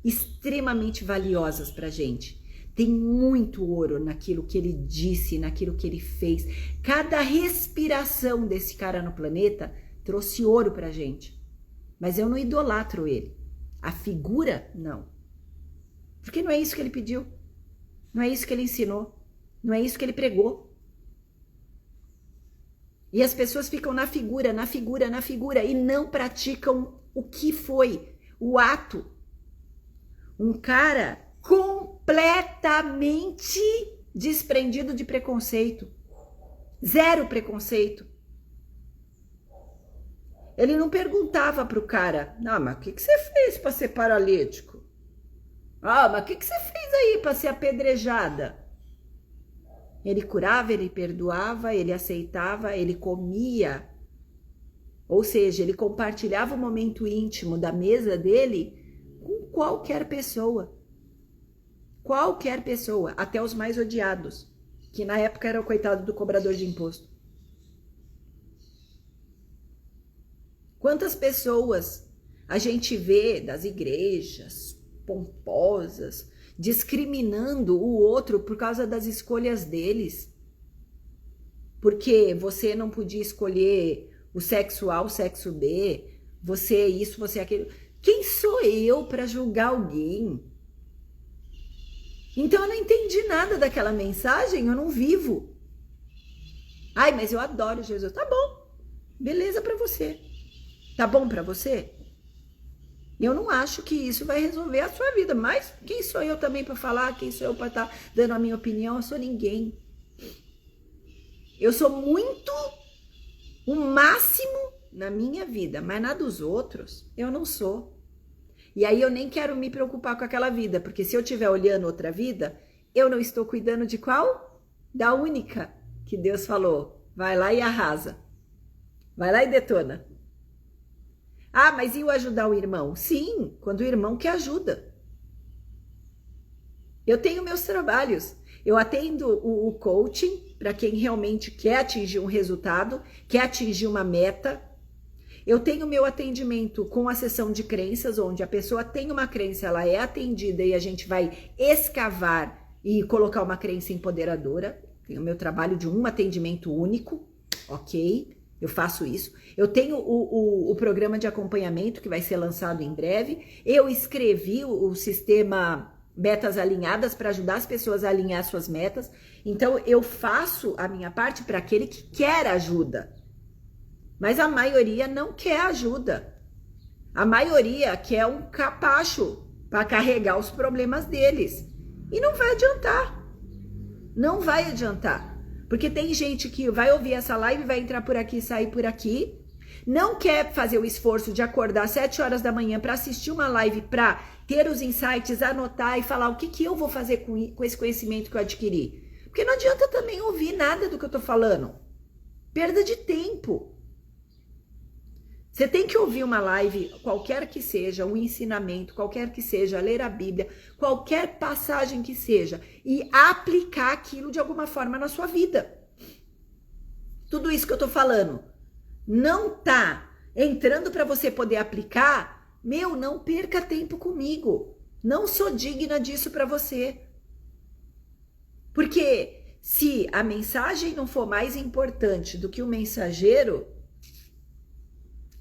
extremamente valiosas pra gente. Tem muito ouro naquilo que ele disse, naquilo que ele fez. Cada respiração desse cara no planeta trouxe ouro pra gente. Mas eu não idolatro ele. A figura, não. Porque não é isso que ele pediu. Não é isso que ele ensinou. Não é isso que ele pregou. E as pessoas ficam na figura e não praticam o que foi o ato. Um cara completamente desprendido de preconceito. Zero preconceito. Ele não perguntava pro cara, não, mas o que você fez para ser paralítico? Ah, mas o que você fez aí para ser apedrejada? Ele curava, ele perdoava, ele aceitava, ele comia. Ou seja, ele compartilhava o momento íntimo da mesa dele com qualquer pessoa. Qualquer pessoa, até os mais odiados, que na época era o coitado do cobrador de imposto. Quantas pessoas a gente vê das igrejas pomposas discriminando o outro por causa das escolhas deles. Porque você não podia escolher o sexo A, o sexo B, você é isso, você é aquilo. Quem sou eu para julgar alguém? Então eu não entendi nada daquela mensagem, eu não vivo. Ai, mas eu adoro Jesus. Tá bom, beleza para você. Tá bom para você? Eu não acho que isso vai resolver a sua vida, mas quem sou eu também para falar? Quem sou eu para estar dando a minha opinião? Eu sou ninguém. Eu sou muito o máximo na minha vida, mas na dos outros eu não sou. E aí eu nem quero me preocupar com aquela vida, porque se eu estiver olhando outra vida, eu não estou cuidando de qual? Da única que Deus falou. Vai lá e arrasa. Vai lá e detona. Ah, mas e o ajudar o irmão? Sim, quando o irmão quer ajuda. Eu tenho meus trabalhos. Eu atendo o coaching para quem realmente quer atingir um resultado, quer atingir uma meta. Eu tenho meu atendimento com a sessão de crenças, onde a pessoa tem uma crença, ela é atendida e a gente vai escavar e colocar uma crença empoderadora. Tenho meu trabalho de um atendimento único, ok? Eu faço isso. Eu tenho o programa de acompanhamento que vai ser lançado em breve. Eu escrevi o sistema Metas Alinhadas para ajudar as pessoas a alinhar suas metas. Então, eu faço a minha parte para aquele que quer ajuda. Mas a maioria não quer ajuda. A maioria quer um capacho para carregar os problemas deles. E não vai adiantar. Não vai adiantar. Porque tem gente que vai ouvir essa live, vai entrar por aqui, sair por aqui, não quer fazer o esforço de acordar às 7 horas da manhã para assistir uma live, para ter os insights, anotar e falar o que eu vou fazer com esse conhecimento que eu adquiri. Porque não adianta também ouvir nada do que eu tô falando. Perda de tempo. Você tem que ouvir uma live, qualquer que seja, um ensinamento, qualquer que seja, ler a Bíblia, qualquer passagem que seja, e aplicar aquilo de alguma forma na sua vida. Tudo isso que eu tô falando não tá entrando para você poder aplicar, não perca tempo comigo. Não sou digna disso para você. Porque se a mensagem não for mais importante do que o mensageiro,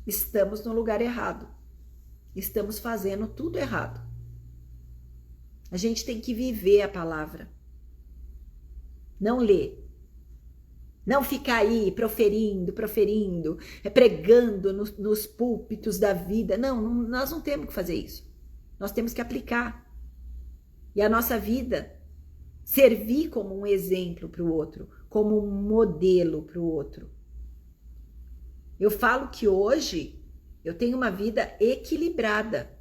estamos no lugar errado. Estamos fazendo tudo errado. A gente tem que viver a palavra. Não ler. Não ficar aí proferindo, pregando nos púlpitos da vida. Não, nós não temos que fazer isso. Nós temos que aplicar. E a nossa vida servir como um exemplo para o outro, como um modelo para o outro. Eu falo que hoje eu tenho uma vida equilibrada.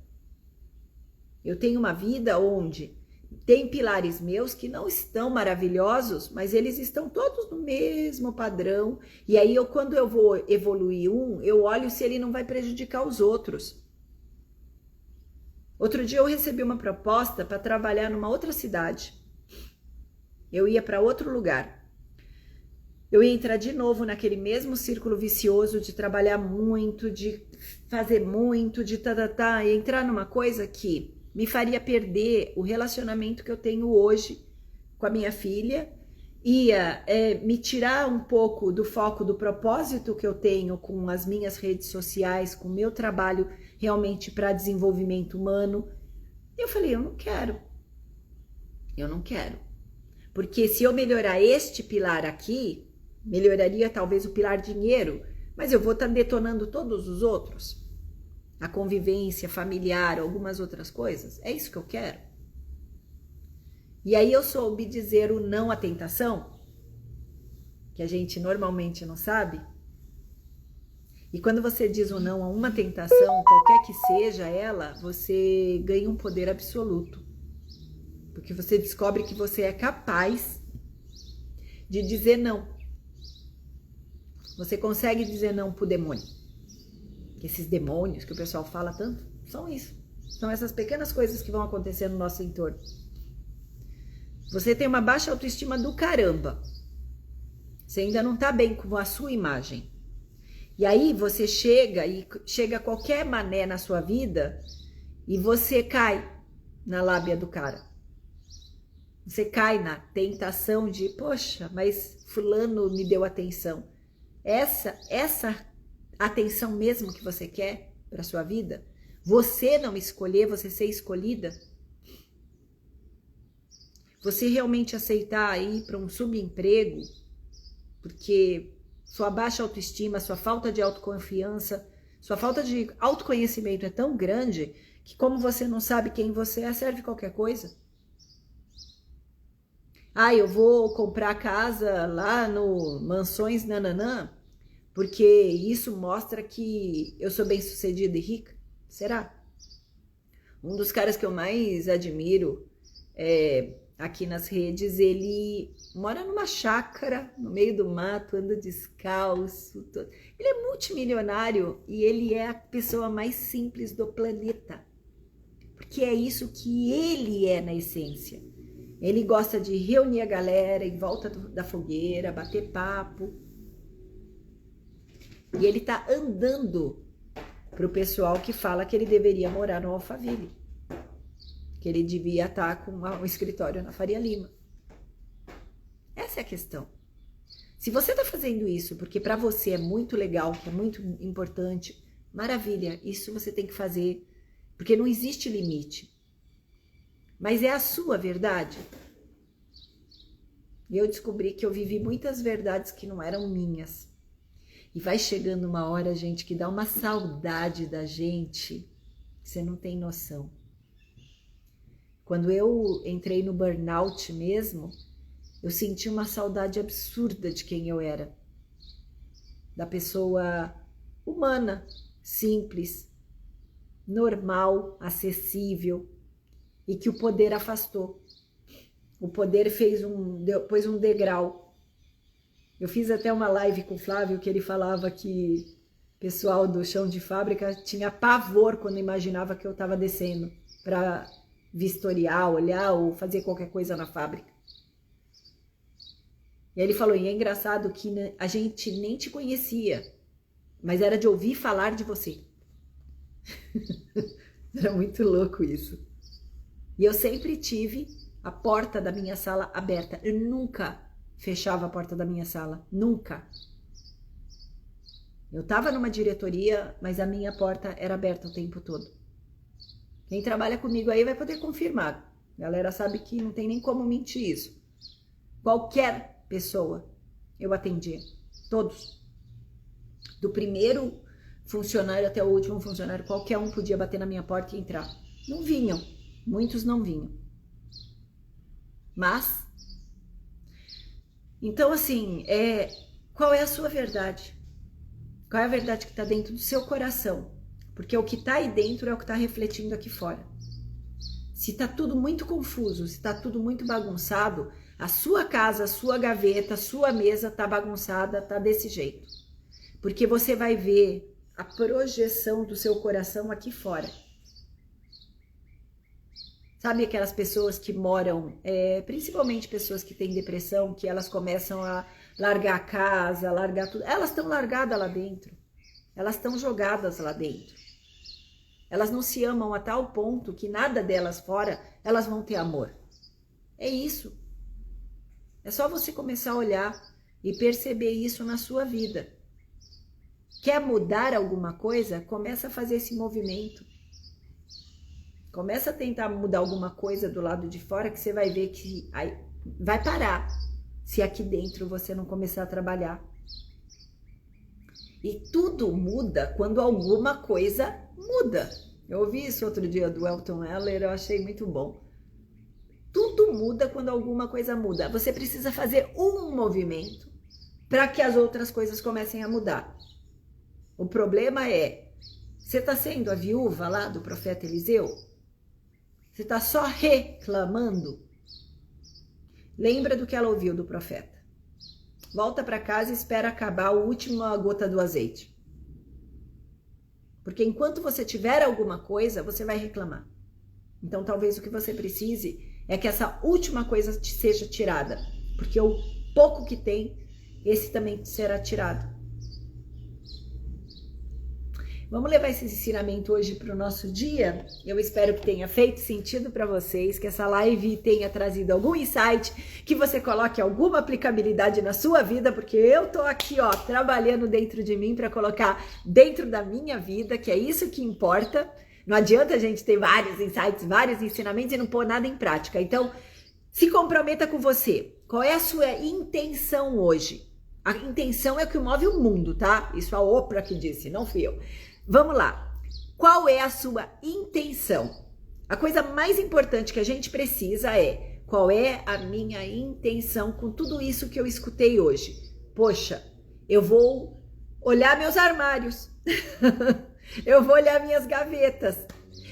Eu tenho uma vida onde tem pilares meus que não estão maravilhosos, mas eles estão todos no mesmo padrão. E aí, quando eu vou evoluir eu olho se ele não vai prejudicar os outros. Outro dia eu recebi uma proposta para trabalhar numa outra cidade. Eu ia para outro lugar. Eu ia entrar de novo naquele mesmo círculo vicioso de trabalhar muito, de fazer muito, de e entrar numa coisa que me faria perder o relacionamento que eu tenho hoje com a minha filha, ia me tirar um pouco do foco do propósito que eu tenho com as minhas redes sociais, com o meu trabalho realmente para desenvolvimento humano. E eu falei, eu não quero. Porque se eu melhorar este pilar aqui, melhoraria talvez o pilar dinheiro, mas eu vou estar detonando todos os outros. A convivência familiar, algumas outras coisas. É isso que eu quero. E aí eu soube dizer o não à tentação, que a gente normalmente não sabe. E quando você diz o não a uma tentação, qualquer que seja ela, você ganha um poder absoluto. Porque você descobre que você é capaz de dizer não. Você consegue dizer não pro demônio. Esses demônios que o pessoal fala tanto, são isso. São essas pequenas coisas que vão acontecer no nosso entorno. Você tem uma baixa autoestima do caramba. Você ainda não tá bem com a sua imagem. E aí você chega qualquer mané na sua vida e você cai na lábia do cara. Você cai na tentação de, poxa, mas fulano me deu atenção. Essa atenção mesmo que você quer para sua vida? Você não escolher, você ser escolhida? Você realmente aceitar ir para um subemprego, porque sua baixa autoestima, sua falta de autoconfiança, sua falta de autoconhecimento é tão grande que como você não sabe quem você é, serve qualquer coisa. Ah, eu vou comprar casa lá no Mansões Nananã, porque isso mostra que eu sou bem-sucedida e rica? Será? Um dos caras que eu mais admiro aqui nas redes, ele mora numa chácara, no meio do mato, anda descalço. Ele é multimilionário e ele é a pessoa mais simples do planeta. Porque é isso que ele é na essência. Ele gosta de reunir a galera em volta da fogueira, bater papo. E ele tá andando pro pessoal que fala que ele deveria morar no Alphaville. Que ele devia estar com um escritório na Faria Lima. Essa é a questão. Se você tá fazendo isso porque para você é muito legal, que é muito importante, maravilha, isso você tem que fazer, porque não existe limite. Mas é a sua verdade. E eu descobri que eu vivi muitas verdades que não eram minhas. E vai chegando uma hora, gente, que dá uma saudade da gente, você não tem noção. Quando eu entrei no burnout mesmo, eu senti uma saudade absurda de quem eu era. Da pessoa humana, simples, normal, acessível, e que o poder afastou. O poder pôs um degrau. Eu fiz até uma live com o Flávio que ele falava que o pessoal do chão de fábrica tinha pavor quando imaginava que eu estava descendo para vistoriar, olhar ou fazer qualquer coisa na fábrica. E aí ele falou, e é engraçado que a gente nem te conhecia, mas era de ouvir falar de você. Era muito louco isso. E eu sempre tive a porta da minha sala aberta. Eu nunca fechava a porta da minha sala. Nunca. Eu estava numa diretoria, mas a minha porta era aberta o tempo todo. Quem trabalha comigo aí vai poder confirmar. A galera sabe que não tem nem como mentir isso. Qualquer pessoa eu atendia. Todos. Do primeiro funcionário até o último funcionário, qualquer um podia bater na minha porta e entrar. Não vinham. Muitos não vinham. Mas, então assim, qual é a sua verdade? Qual é a verdade que está dentro do seu coração? Porque o que está aí dentro é o que está refletindo aqui fora. Se está tudo muito confuso, se está tudo muito bagunçado, a sua casa, a sua gaveta, a sua mesa está bagunçada, está desse jeito. Porque você vai ver a projeção do seu coração aqui fora. Sabe aquelas pessoas que moram, principalmente pessoas que têm depressão, que elas começam a largar a casa, largar tudo. Elas estão largadas lá dentro. Elas estão jogadas lá dentro. Elas não se amam a tal ponto que nada delas fora, elas vão ter amor. É isso. É só você começar a olhar e perceber isso na sua vida. Quer mudar alguma coisa? Começa a fazer esse movimento. Começa a tentar mudar alguma coisa do lado de fora que você vai ver que vai parar se aqui dentro você não começar a trabalhar. E tudo muda quando alguma coisa muda. Eu ouvi isso outro dia do Elton Heller, eu achei muito bom. Tudo muda quando alguma coisa muda. Você precisa fazer um movimento para que as outras coisas comecem a mudar. O problema é, você está sendo a viúva lá do profeta Eliseu? Você está só reclamando? Lembra do que ela ouviu do profeta. Volta para casa e espera acabar a última gota do azeite. Porque enquanto você tiver alguma coisa, você vai reclamar. Então talvez o que você precise é que essa última coisa seja tirada. Porque o pouco que tem, esse também será tirado. Vamos levar esse ensinamento hoje para o nosso dia? Eu espero que tenha feito sentido para vocês, que essa live tenha trazido algum insight, que você coloque alguma aplicabilidade na sua vida, porque eu tô aqui, ó, trabalhando dentro de mim para colocar dentro da minha vida, que é isso que importa. Não adianta a gente ter vários insights, vários ensinamentos e não pôr nada em prática. Então, se comprometa com você. Qual é a sua intenção hoje? A intenção é o que move o mundo, tá? Isso a Oprah que disse, não fui eu. Vamos lá. Qual é a sua intenção? A coisa mais importante que a gente precisa é: qual é a minha intenção com tudo isso que eu escutei hoje? Poxa, eu vou olhar meus armários. Eu vou olhar minhas gavetas.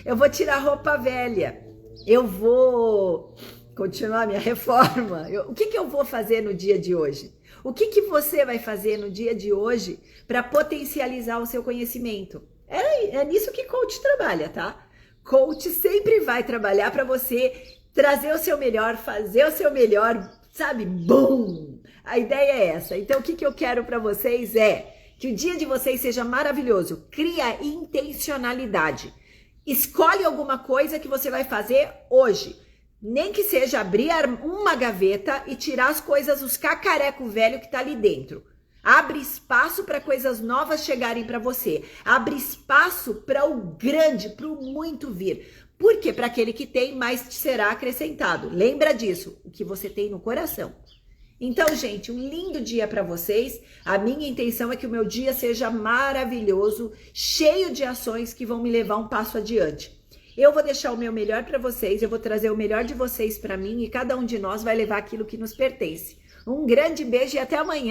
Eu vou tirar roupa velha. Eu vou continuar minha reforma. O que eu vou fazer no dia de hoje? O que você vai fazer no dia de hoje para potencializar o seu conhecimento? É nisso que coach trabalha, tá? Coach sempre vai trabalhar para você trazer o seu melhor, fazer o seu melhor, sabe? Bum! A ideia é essa. Então, o que eu quero para vocês é que o dia de vocês seja maravilhoso. Cria intencionalidade. Escolhe alguma coisa que você vai fazer hoje. Nem que seja abrir uma gaveta e tirar as coisas, os cacareco velho que tá ali dentro. Abre espaço para coisas novas chegarem para você. Abre espaço para o grande, para o muito vir. Porque para aquele que tem, mais te será acrescentado. Lembra disso, o que você tem no coração. Então, gente, um lindo dia para vocês. A minha intenção é que o meu dia seja maravilhoso, cheio de ações que vão me levar um passo adiante. Eu vou deixar o meu melhor para vocês, eu vou trazer o melhor de vocês para mim e cada um de nós vai levar aquilo que nos pertence. Um grande beijo e até amanhã.